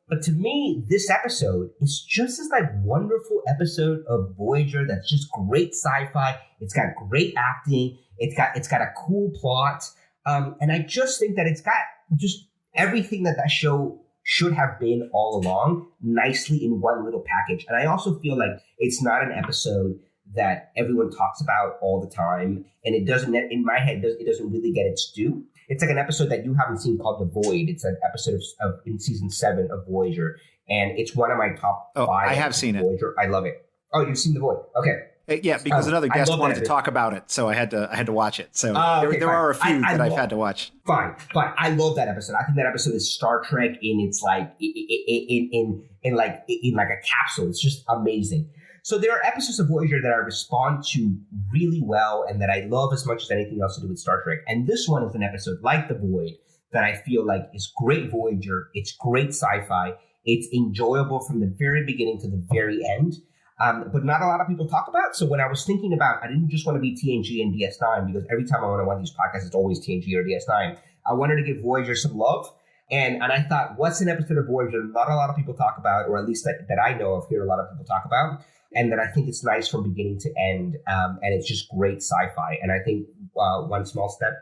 But to me, this episode is just this wonderful episode of Voyager that's just great sci-fi. It's got great acting. It's got a cool plot. And I just think that it's got just everything that show should have been all along nicely in one little package. And I also feel like it's not an episode that everyone talks about all the time. And it doesn't, in my head, it doesn't really get its due. It's an episode that you haven't seen called The Void. It's an episode of in season 7 of Voyager. And it's one of my top 5. I have seen Voyager. I love it. Oh, you've seen The Void. Okay. Yeah, because another guest wanted to talk about it, so I had to watch it. So there are a few that I've had to watch. Fine. I love that episode. I think that episode is Star Trek in its in a capsule. It's just amazing. So there are episodes of Voyager that I respond to really well and that I love as much as anything else to do with Star Trek. And this one is an episode like The Void that I feel like is great Voyager. It's great sci-fi. It's enjoyable from the very beginning to the very end. But not a lot of people talk about. So when I was thinking about, I didn't just want to be TNG and DS9 because every time I want to one of these podcasts, it's always TNG or DS9. I wanted to give Voyager some love. And I thought, what's an episode of Voyager that not a lot of people talk about, or at least that I know of, hear a lot of people talk about, and that I think it's nice from beginning to end, and it's just great sci-fi. And I think One Small Step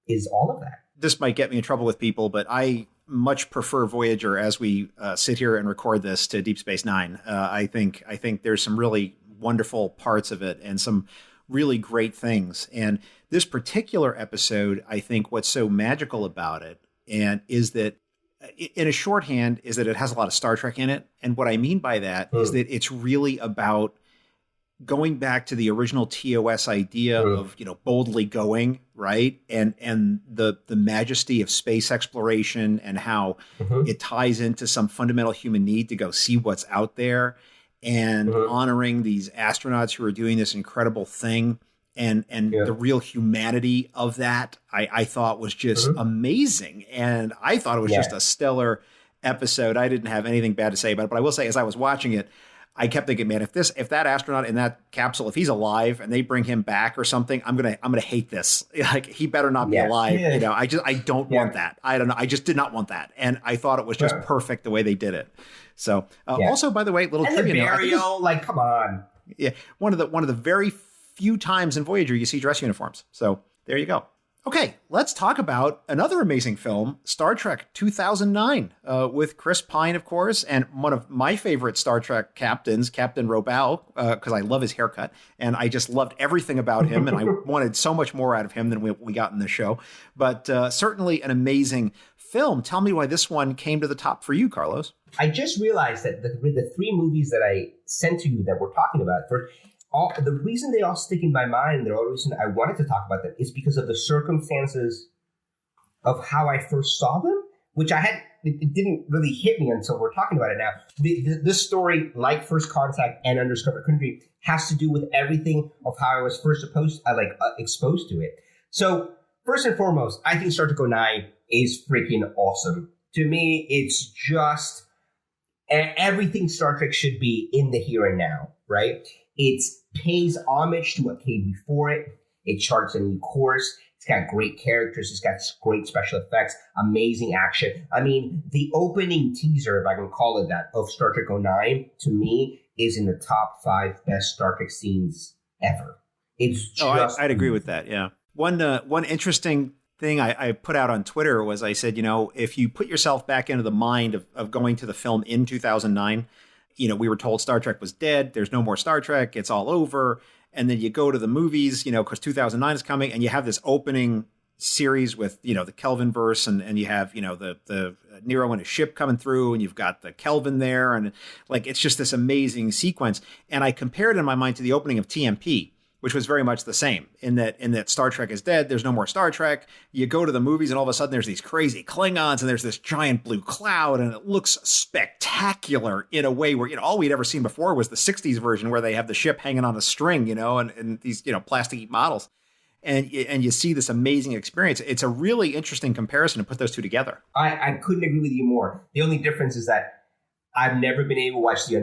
is all of that. This might get me in trouble with people, but I much prefer Voyager as we sit here and record this to Deep Space Nine. I think there's some really wonderful parts of it and some really great things. And this particular episode, I think what's so magical about it and is that in a shorthand is that it has a lot of Star Trek in it. And what I mean by that is that it's really about going back to the original TOS idea of, boldly going, right? And the majesty of space exploration and how it ties into some fundamental human need to go see what's out there and honoring these astronauts who are doing this incredible thing. And the real humanity of that, I thought was just amazing. And I thought it was just a stellar episode. I didn't have anything bad to say about it, but I will say, as I was watching it, I kept thinking, man, if that astronaut in that capsule, if he's alive and they bring him back or something, I'm gonna hate this. Like, he better not be alive. I don't want that. I don't know. I just did not want that. And I thought it was just perfect the way they did it. So also, by the way, little trivia. And the burial, come on. Yeah, one of the very few times in Voyager you see dress uniforms. So there you go. Okay, let's talk about another amazing film, Star Trek 2009, with Chris Pine, of course, and one of my favorite Star Trek captains, Captain Robau, because I love his haircut, and I just loved everything about him, and I wanted so much more out of him than we got in the show. But certainly an amazing film. Tell me why this one came to the top for you, Carlos. I just realized that the three movies that I sent to you that we're talking about, the reason they all stick in my mind, the only reason I wanted to talk about them is because of the circumstances of how I first saw them, which it didn't really hit me until we're talking about it now. This story, like First Contact and Undiscovered Country, has to do with everything of how I was first exposed to it. So first and foremost, I think Star Trek 09 is freaking awesome. To me, it's just everything Star Trek should be in the here and now, right? It pays homage to what came before it. It charts a new course. It's got great characters. It's got great special effects, amazing action. I mean, the opening teaser, if I can call it that, of Star Trek 09, to me, is in the top 5 best Star Trek scenes ever. It's just... I'd agree with that, yeah. One interesting thing I put out on Twitter was I said, if you put yourself back into the mind of going to the film in 2009, we were told Star Trek was dead. There's no more Star Trek. It's all over. And then you go to the movies, because 2009 is coming, and you have this opening series with, the Kelvin verse, and you have, the Nero and his ship coming through, and you've got the Kelvin there, and it's just this amazing sequence. And I compared it in my mind to the opening of TMP, which was very much the same in that Star Trek is dead. There's no more Star Trek. You go to the movies and all of a sudden there's these crazy Klingons and there's this giant blue cloud and it looks spectacular in a way where, all we'd ever seen before was the 60s version where they have the ship hanging on a string, and these, plastic models. And you see this amazing experience. It's a really interesting comparison to put those two together. I couldn't agree with you more. The only difference is that I've never been able to watch the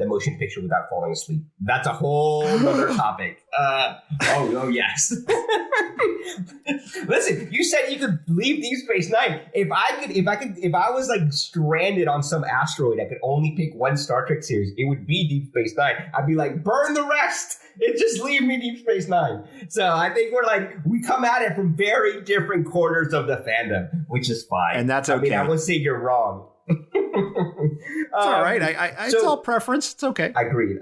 motion picture without falling asleep. That's a whole other topic. Oh yes. Listen, you said you could leave Deep Space Nine. If I was stranded on some asteroid, I could only pick one Star Trek series. It would be Deep Space Nine. I'd be like, burn the rest. And just leave me Deep Space Nine. So I think we come at it from very different corners of the fandom, which is fine. And that's okay. I won't say you're wrong. It's all right. It's all preference. It's okay. Agreed.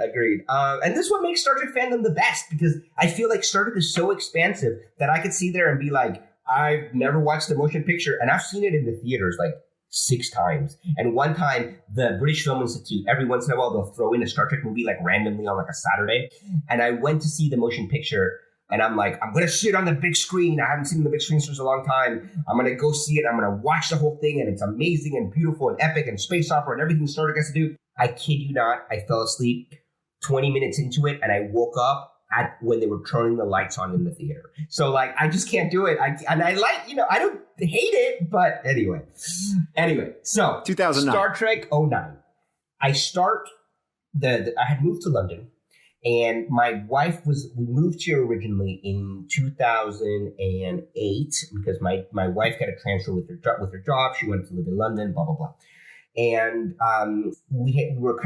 And this is what makes Star Trek fandom the best, because I feel like Star Trek is so expansive that I could sit there and be like, I've never watched the motion picture, and I've seen it in the theaters 6 times. And one time, the British Film Institute, every once in a while, they'll throw in a Star Trek movie randomly on a Saturday. And I went to see the motion picture. And I'm like, I'm going to see it on the big screen. I haven't seen the big screen since a long time. I'm going to go see it. I'm going to watch the whole thing. And it's amazing and beautiful and epic and space opera and everything Star Trek has to do. I kid you not. I fell asleep 20 minutes into it. And I woke up when they were turning the lights on in the theater. So I just can't do it. I don't hate it. But anyway, so 2009. Star Trek 09. I had moved to London. And my wife we moved here originally in 2008 because my wife got a transfer with her job. She wanted to live in London, blah, blah, blah. And we were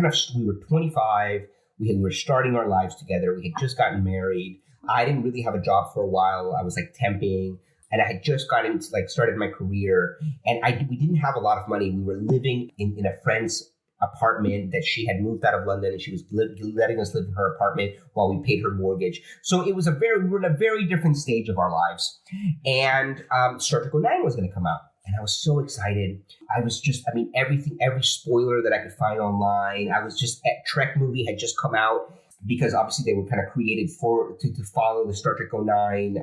25. We were starting our lives together. We had just gotten married. I didn't really have a job for a while. I was temping. And I had just started my career. And we didn't have a lot of money. We were living in a friend's apartment that she had moved out of London, and she was letting us live in her apartment while we paid her mortgage. So we were in a very different stage of our lives. And Star Trek 09 was going to come out. And I was so excited. I was every spoiler that I could find online. Trek movie had just come out because obviously they were kind of created to follow the Star Trek 09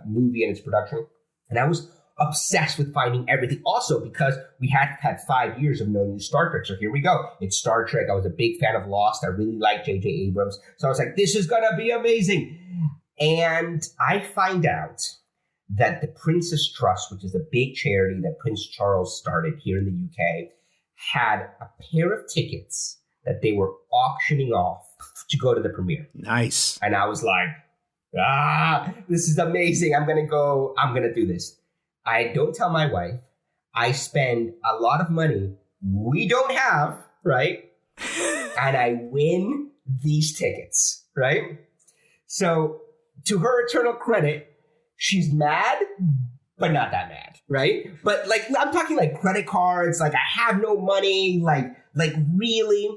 movie and its production. And I was obsessed with finding everything. Also, because we had 5 years of no new Star Trek. So here we go. It's Star Trek. I was a big fan of Lost. I really liked J.J. Abrams. So I was like, this is going to be amazing. And I find out that the Princess Trust, which is a big charity that Prince Charles started here in the UK, had a pair of tickets that they were auctioning off to go to the premiere. Nice. And I was like, this is amazing. I'm going to do this. I don't tell my wife. I spend a lot of money we don't have, right? And I win these tickets, right? So to her eternal credit, she's mad, but not that mad, right? But like, I'm talking like credit cards, like I have no money, like really.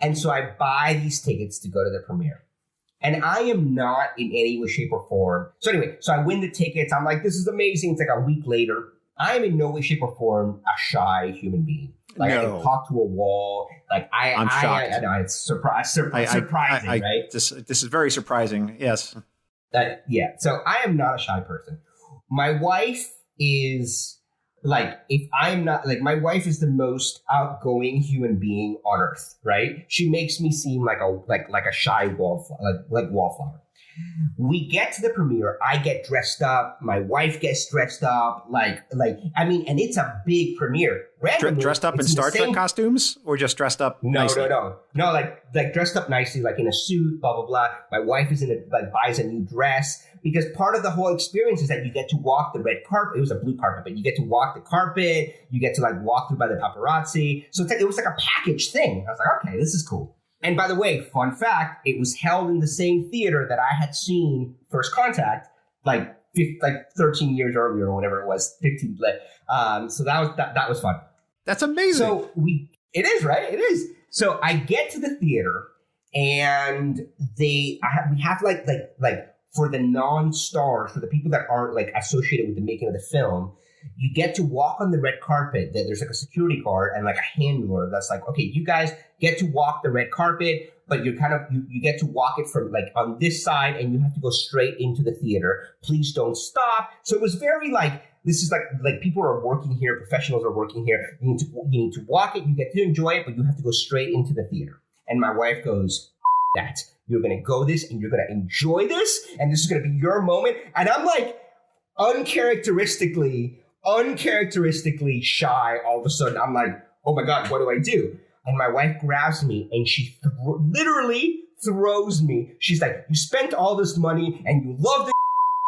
And so I buy these tickets to go to the premiere. And I am not in any way, shape, or form. So anyway, so I win the tickets. I'm like, this is amazing. It's like a week later. I am in no way, shape, or form a shy human being. Like, I can talk to a wall. Like, I'm shocked. I know, it's surprising, right? This is very surprising. Yes. Yeah. So I am not a shy person. My wife is like, if I'm not, like, my wife is the most outgoing human being on earth, right? She makes me seem like a shy wallflower, like wallflower. We get to the premiere. I get dressed up. My wife gets dressed up. I mean, and it's a big premiere. Dressed up in Star Trek costumes, or just dressed up nicely? No. Like dressed up nicely, like in a suit, blah blah blah. My wife is buys a new dress, because part of the whole experience is that you get to walk the red carpet. It was a blue carpet, but you get to walk the carpet. You get to like walk through by the paparazzi. So it was like a package thing. I was like, okay, this is cool. And by the way, fun fact, it was held in the same theater that I had seen First Contact, like 13 years earlier or whatever it was, 15. So that was fun. That's amazing. So it is, right? It is. So I get to the theater, and we have like for the non-stars, for the people that aren't like associated with the making of the film, you get to walk on the red carpet. There's like a security guard and like a handler that's like, okay, you guys get to walk the red carpet, but you're kind of, you get to walk it from like on this side, and you have to go straight into the theater. Please don't stop. So it was very like, this is like people are working here, professionals are working here. You need to walk it, you get to enjoy it, but you have to go straight into the theater. And my wife goes, that. You're going to go this and you're going to enjoy this, and this is going to be your moment. And I'm like uncharacteristically shy all of a sudden. I'm like, oh my God, what do I do? And my wife grabs me and she literally throws me. She's like, you spent all this money and you love this,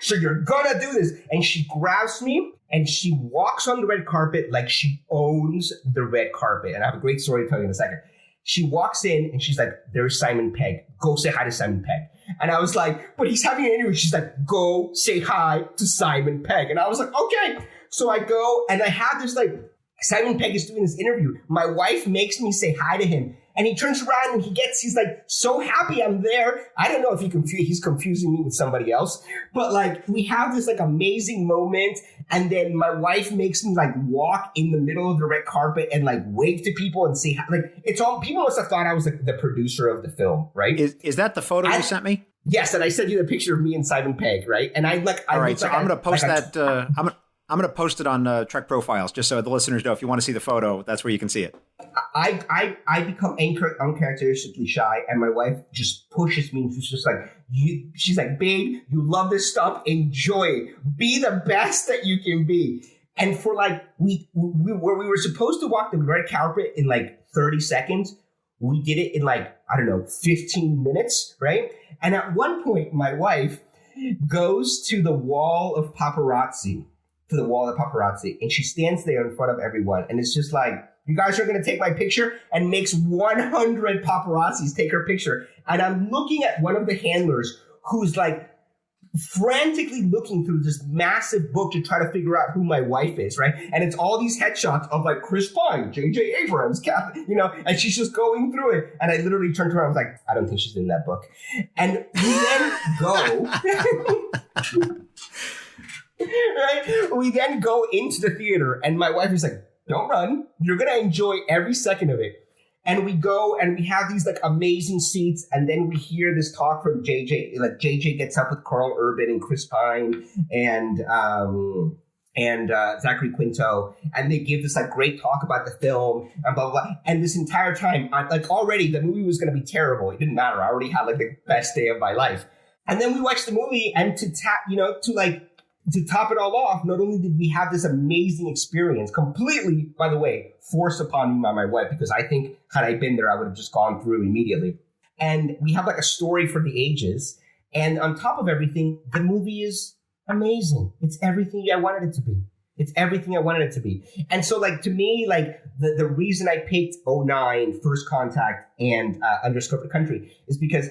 so you're gonna do this. And she grabs me and she walks on the red carpet like she owns the red carpet. And I have a great story to tell you in a second. She walks in and she's like, there's Simon Pegg. Go say hi to Simon Pegg. And I was like, but he's having an interview. She's like, go say hi to Simon Pegg. And I was like, okay. So I go and I have this like, Simon Pegg is doing this interview. My wife makes me say hi to him. And he turns around and he's like so happy I'm there. I don't know if he's confusing me with somebody else. But like, we have this like amazing moment. And then my wife makes me like walk in the middle of the red carpet and like wave to people and say, like, it's all, people must have thought I was like the producer of the film, right? Is that the photo you sent me? Yes. And I sent you the picture of me and Simon Pegg, right? And I'm like, all right. So I'm going to post that. I'm going to post it on TrekProfiles, just so the listeners know, if you want to see the photo, that's where you can see it. I become uncharacteristically shy, and my wife just pushes me, and she's just like, she's like, babe, you love this stuff, enjoy it, be the best that you can be. And for like, we were supposed to walk the red carpet in like 30 seconds, we did it in like, I don't know, 15 minutes, right? And at one point, my wife goes to the wall of paparazzi, and she stands there in front of everyone, and it's just like, you guys are going to take my picture, and makes 100 paparazzis take her picture. And I'm looking at one of the handlers who's like frantically looking through this massive book to try to figure out who my wife is, right? And it's all these headshots of like Chris Pine, J.J. Abrams, Kathy, and she's just going through it. And I literally turned to her, I was like, I don't think she's in that book. And we then go... Right? We then go into the theater, and my wife is like, don't run. You're going to enjoy every second of it. And we go and we have these like amazing seats. And then we hear this talk from JJ. Like JJ gets up with Carl Urban and Chris Pine and Zachary Quinto. And they give this like great talk about the film and blah, blah, blah. And this entire time, like already the movie was going to be terrible. It didn't matter. I already had like the best day of my life. And then we watched the movie, and to top it all off, not only did we have this amazing experience, completely, by the way, forced upon me by my wife, because I think had I been there, I would have just gone through immediately. And we have like a story for the ages. And on top of everything, the movie is amazing. It's everything I wanted it to be. It's everything I wanted it to be. And so like, to me, like the reason I picked 09, First Contact, and Undiscovered Country is because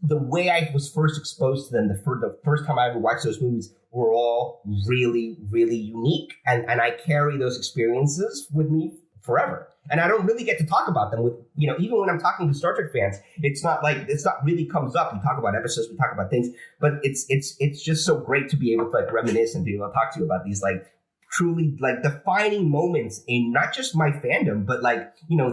the way I was first exposed to them, the first time I ever watched those movies, were all really, really unique. And I carry those experiences with me forever. And I don't really get to talk about them with, even when I'm talking to Star Trek fans, it's not really comes up. We talk about episodes, we talk about things, but it's just so great to be able to reminisce and be able to talk to you about these truly defining moments in not just my fandom, but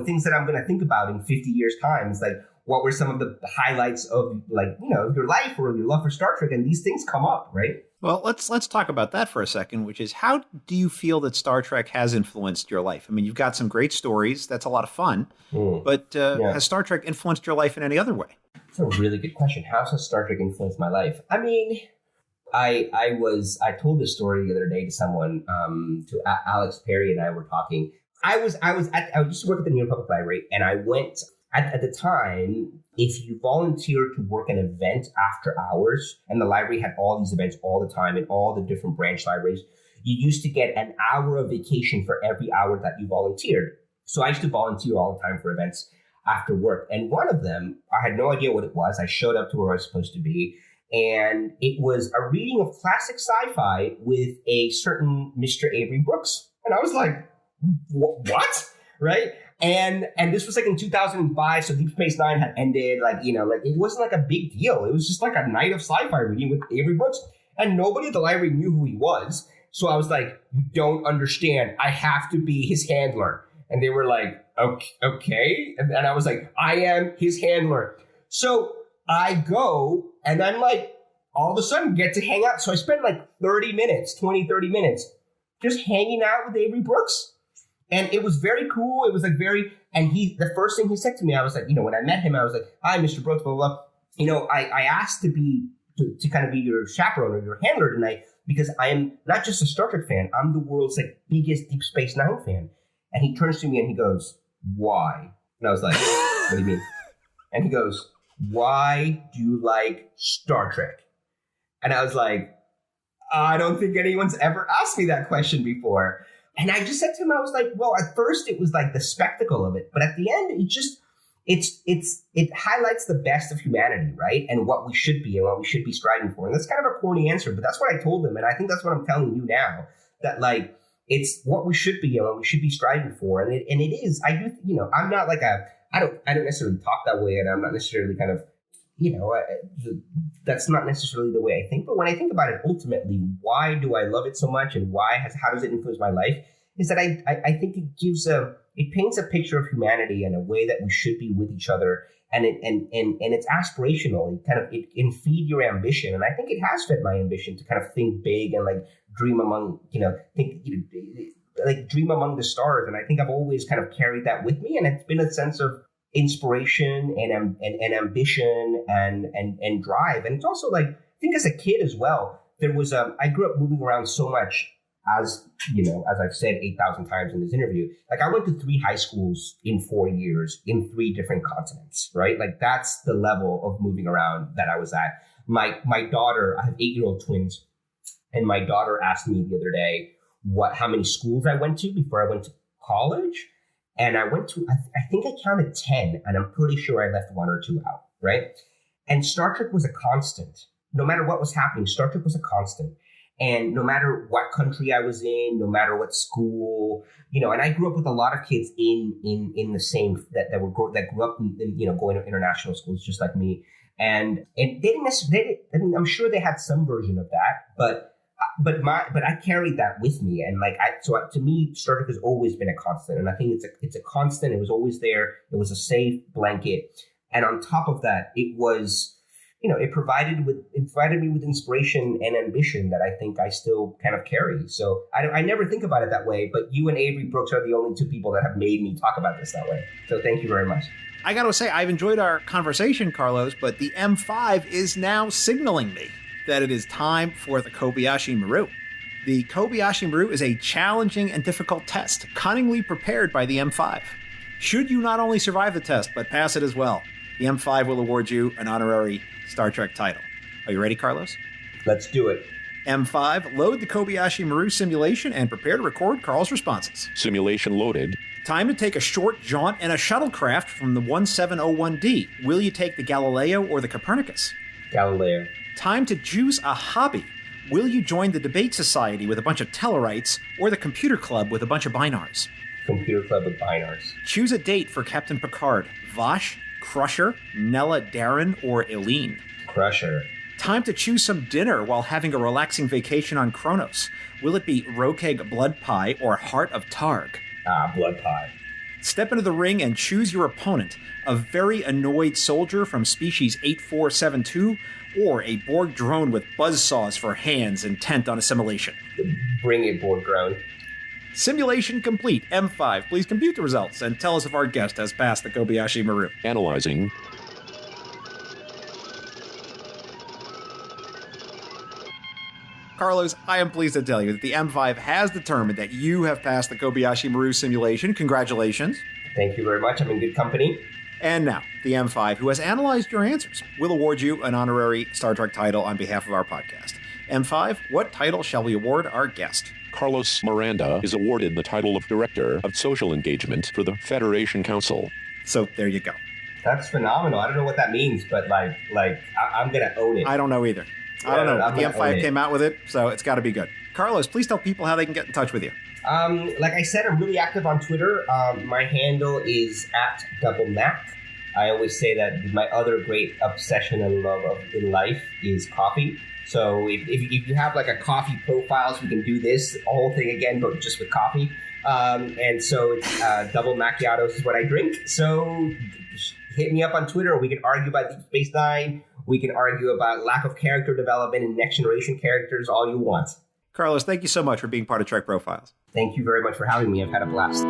things that I'm going to think about in 50 years time. It's what were some of the highlights of your life or your love for Star Trek? And these things come up, right? Well, let's talk about that for a second, which is, how do you feel that Star Trek has influenced your life? I mean, you've got some great stories. That's a lot of fun. But has Star Trek influenced your life in any other way? That's a really good question. How has Star Trek influenced my life? I mean, I told this story the other day to someone, to Alex Perry and I were talking. I used to work at the New York Public Library, and I went at the time, if you volunteered to work an event after hours, and the library had all these events all the time in all the different branch libraries, you used to get an hour of vacation for every hour that you volunteered. So I used to volunteer all the time for events after work. And one of them, I had no idea what it was. I showed up to where I was supposed to be, and it was a reading of classic sci-fi with a certain Mr. Avery Brooks. And I was like, what? Right? And this was in 2005, so Deep Space Nine had ended. It wasn't a big deal. It was just a night of sci-fi reading with Avery Brooks, and nobody at the library knew who he was. So I was like, "You don't understand. I have to be his handler." And they were like, "Okay." And I was like, "I am his handler." So I go, and I'm all of a sudden get to hang out. So I spent 30 minutes just hanging out with Avery Brooks. And it was very cool. It was and the first thing he said to me, I was when I met him, I was like, "Hi, Mr. Brooks, blah, blah, blah." I asked to kind of be your chaperone or your handler tonight because I am not just a Star Trek fan. I'm the world's biggest Deep Space Nine fan. And he turns to me and he goes, "Why?" And I was like, "What do you mean?" And he goes, "Why do you like Star Trek?" And I was like, I don't think anyone's ever asked me that question before. And I just said to him, I was like, well, at first it was the spectacle of it, but at the end, it highlights the best of humanity, right? And what we should be and what we should be striving for. And that's kind of a corny answer, but that's what I told him. And I think that's what I'm telling you now, that it's what we should be and what we should be striving for. And it is, I do, I'm not I don't necessarily talk that way, and I'm not necessarily kind of, that's not necessarily the way I think. But when I think about it, ultimately, why do I love it so much, and how does it influence my life? Is that I think it paints a picture of humanity and a way that we should be with each other, and it's aspirational. It can feed your ambition, and I think it has fed my ambition to kind of think big and dream among dream among the stars. And I think I've always kind of carried that with me, and it's been a sense of inspiration and ambition and drive. And it's also I think as a kid as well, there was I grew up moving around so much, as I've said 8,000 times in this interview. I went to 3 high schools in 4 years in 3 different continents, right? That's the level of moving around that I was at. My daughter, I have 8-year-old twins, and my daughter asked me the other day how many schools I went to before I went to college. And I went to, I think I counted 10, and I'm pretty sure I left 1 or 2 out, right? And Star Trek was a constant. No matter what was happening, Star Trek was a constant. And no matter what country I was in, no matter what school, and I grew up with a lot of kids in the same, that grew up in going to international schools just like me. And they didn't necessarily, I'm sure they had some version of that, but I carried that with me, and to me, Star Trek has always been a constant, and I think it's a constant. It was always there. It was a safe blanket, and on top of that, it was, it provided me with inspiration and ambition that I think I still kind of carry. So I never think about it that way, but you and Avery Brooks are the only 2 people that have made me talk about this that way. So thank you very much. I got to say, I've enjoyed our conversation, Carlos, but the M5 is now signaling me that it is time for the Kobayashi Maru. The Kobayashi Maru is a challenging and difficult test, cunningly prepared by the M5. Should you not only survive the test, but pass it as well, the M5 will award you an honorary Star Trek title. Are you ready, Carlos? Let's do it. M5, load the Kobayashi Maru simulation and prepare to record Carl's responses. Simulation loaded. Time to take a short jaunt in a shuttlecraft from the 1701D. Will you take the Galileo or the Copernicus? Galileo. Time to choose a hobby. Will you join the debate society with a bunch of Tellarites or the computer club with a bunch of Binars? Computer club with Binars. Choose a date for Captain Picard. Vosh, Crusher, Nella Darren, or Eileen? Crusher. Time to choose some dinner while having a relaxing vacation on Kronos. Will it be Rokeg Blood Pie or Heart of Targ? Blood Pie. Step into the ring and choose your opponent. A very annoyed soldier from species 8472 or a Borg drone with buzzsaws for hands intent on assimilation. Bring it, Borg drone. Simulation complete. M5, please compute the results and tell us if our guest has passed the Kobayashi Maru. Analyzing. Carlos, I am pleased to tell you that the M5 has determined that you have passed the Kobayashi Maru simulation. Congratulations. Thank you very much. I'm in good company. And now, the M5, who has analyzed your answers, will award you an honorary Star Trek title on behalf of our podcast. M5, what title shall we award our guest? Carlos Miranda is awarded the title of Director of Social Engagement for the Federation Council. So there you go. That's phenomenal. I don't know what that means, but I'm going to own it. I don't know either. I don't know. But the M5 came out with it, so it's got to be good. Carlos, please tell people how they can get in touch with you. Like I said, I'm really active on Twitter. My handle is @DoubleMac. I always say that my other great obsession and love in life is coffee. So if you have like a coffee profiles, we can do this whole thing again, but just with coffee. And so it's double macchiatos is what I drink. So hit me up on Twitter. We can argue about Deep Space Nine. We can argue about lack of character development and next generation characters, all you want. Carlos, thank you so much for being part of Trek Profiles. Thank you very much for having me. I've had a blast.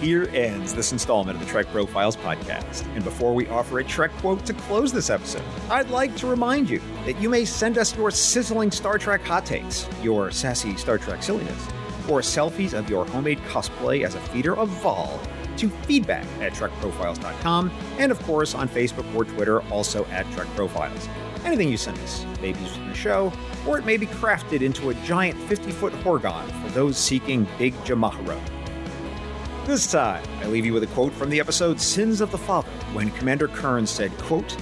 Here ends this installment of the Trek Profiles podcast. And before we offer a Trek quote to close this episode, I'd like to remind you that you may send us your sizzling Star Trek hot takes, your sassy Star Trek silliness, or selfies of your homemade cosplay as a feeder of Vol to feedback@trekprofiles.com, and of course on Facebook or Twitter, also @TrekProfiles. Anything you send us may be used in the show, or it may be crafted into a giant 50-foot Horgon for those seeking Big Jamaharo. This time, I leave you with a quote from the episode Sins of the Father, when Commander Kern said, quote,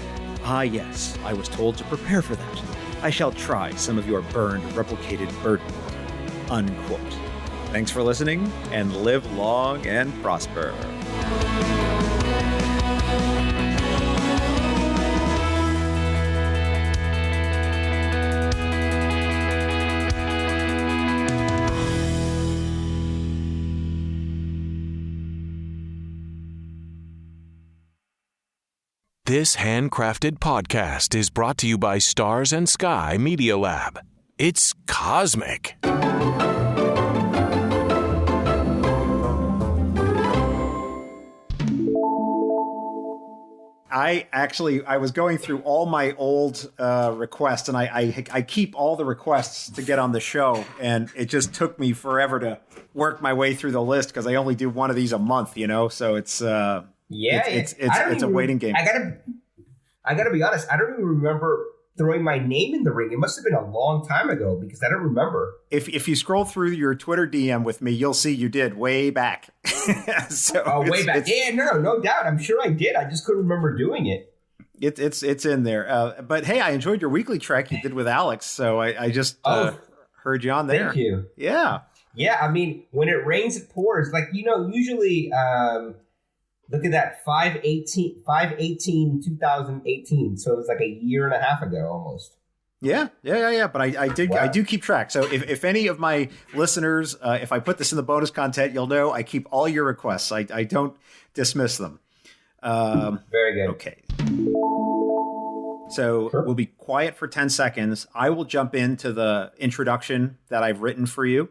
"Ah yes, I was told to prepare for that. I shall try some of your burned, replicated birdwood." Unquote. Thanks for listening, and live long and prosper. This handcrafted podcast is brought to you by Stars and Sky Media Lab. It's cosmic. I was going through all my old requests, and I keep all the requests to get on the show, and it just took me forever to work my way through the list because I only do one of these a month, you know. So it's a waiting game. I gotta be honest. I don't even remember throwing my name in the ring. It must have been a long time ago because I don't remember. If you scroll through your Twitter DM with me, you'll see you did way back. Way back. Yeah, no doubt. I'm sure I did. I just couldn't remember doing it. It's in there. But hey, I enjoyed your weekly trek you did with Alex, so I just heard you on there. Thank you. Yeah. Yeah, I mean, when it rains, it pours. Like, you know, usually, look at that, 5/18/2018. So it was like a year and a half ago almost. Yeah. But I do keep track. So if any of my listeners, if I put this in the bonus content, you'll know I keep all your requests. I don't dismiss them. Very good. Okay. So We'll be quiet for 10 seconds. I will jump into the introduction that I've written for you.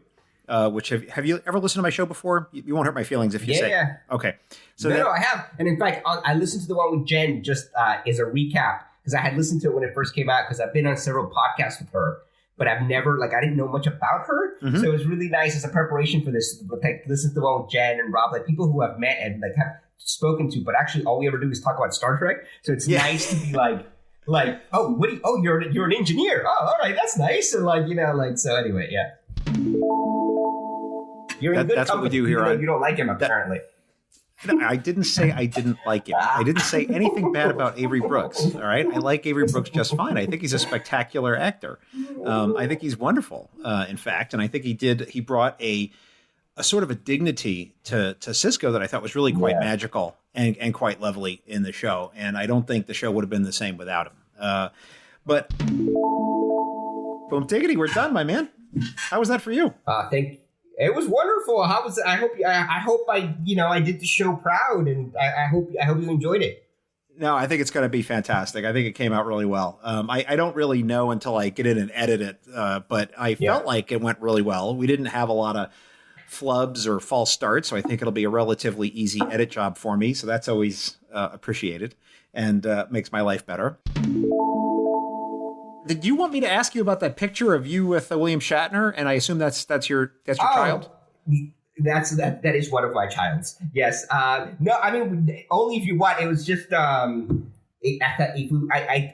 Which have you ever listened to my show before? You won't hurt my feelings if you say. Yeah. Okay. So no, I have. And in fact, I listened to the one with Jen just as a recap because I had listened to it when it first came out because I've been on several podcasts with her. but I've never, like, I didn't know much about her. Mm-hmm. So it was really nice as a preparation for this. Like, this is the one with Jen and Rob, like people who I've met and like have spoken to, but actually all we ever do is talk about Star Trek. So it's nice to be like, oh, what do you, oh, you're an engineer. Oh, all right, that's nice. And like, you know, like, so anyway, yeah. You're in good that's company, what we do here. You don't like him, apparently. No, I didn't say I didn't like him. I didn't say anything bad about Avery Brooks. All right. I like Avery Brooks just fine. I think he's a spectacular actor. I think he's wonderful, in fact. And I think he brought a sort of a dignity to Sisko that I thought was really quite magical and quite lovely in the show. And I don't think the show would have been the same without him. But boom diggity, we're done, my man. How was that for you? It was wonderful. I hope I did the show proud, and I hope you enjoyed it. No, I think it's going to be fantastic. I think it came out really well. I don't really know until I get in and edit it, but I felt like it went really well. We didn't have a lot of flubs or false starts, so I think it'll be a relatively easy edit job for me. So that's always appreciated and makes my life better. Did you want me to ask you about that picture of you with William Shatner? And I assume that's your child? That is one of my childs. Yes. No, I mean, only if you want. It was just I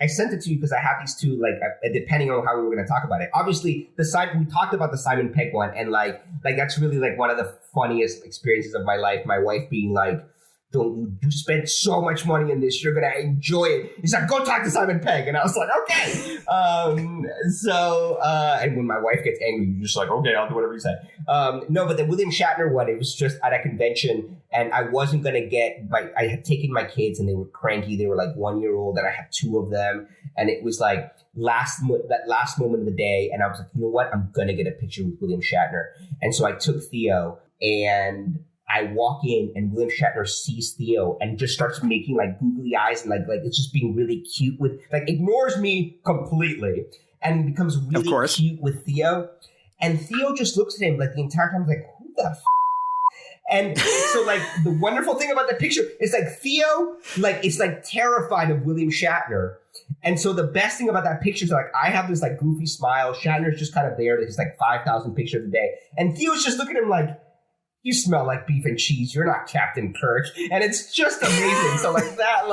sent it to you because I have these two, like, depending on how we were going to talk about it. Obviously, we talked about the Simon Pegg one, and like that's really like one of the funniest experiences of my life. My wife being like, "Don't you spend so much money in this? You're gonna enjoy it." He's like, "Go talk to Simon Pegg," and I was like, "Okay." And when my wife gets angry, you're just like, "Okay, I'll do whatever you say." No, but the William Shatner one, it was just at a convention, and I wasn't gonna I had taken my kids, and they were cranky. They were like 1 year old, and I had two of them, and it was like that last moment of the day, and I was like, you know what? I'm gonna get a picture with William Shatner, and so I took Theo and I walk in and William Shatner sees Theo and just starts making like googly eyes and like it's just being really cute with, like, ignores me completely and becomes really cute with Theo. And Theo just looks at him like the entire time, like, who the f-? And so like the wonderful thing about the picture is like Theo, like, it's like terrified of William Shatner. And so the best thing about that picture is like I have this like goofy smile. Shatner's just kind of there. There's like 5,000 pictures a day. And Theo's just looking at him like, "You smell like beef and cheese. You're not Captain Kirk." And it's just amazing. So like that,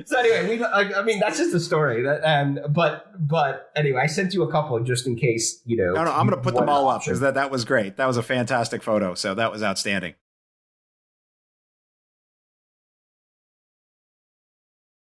so anyway, I mean, that's just a story. But anyway, I sent you a couple just in case, you know. No, I'm going to put them all up because that was great. That was a fantastic photo. So that was outstanding.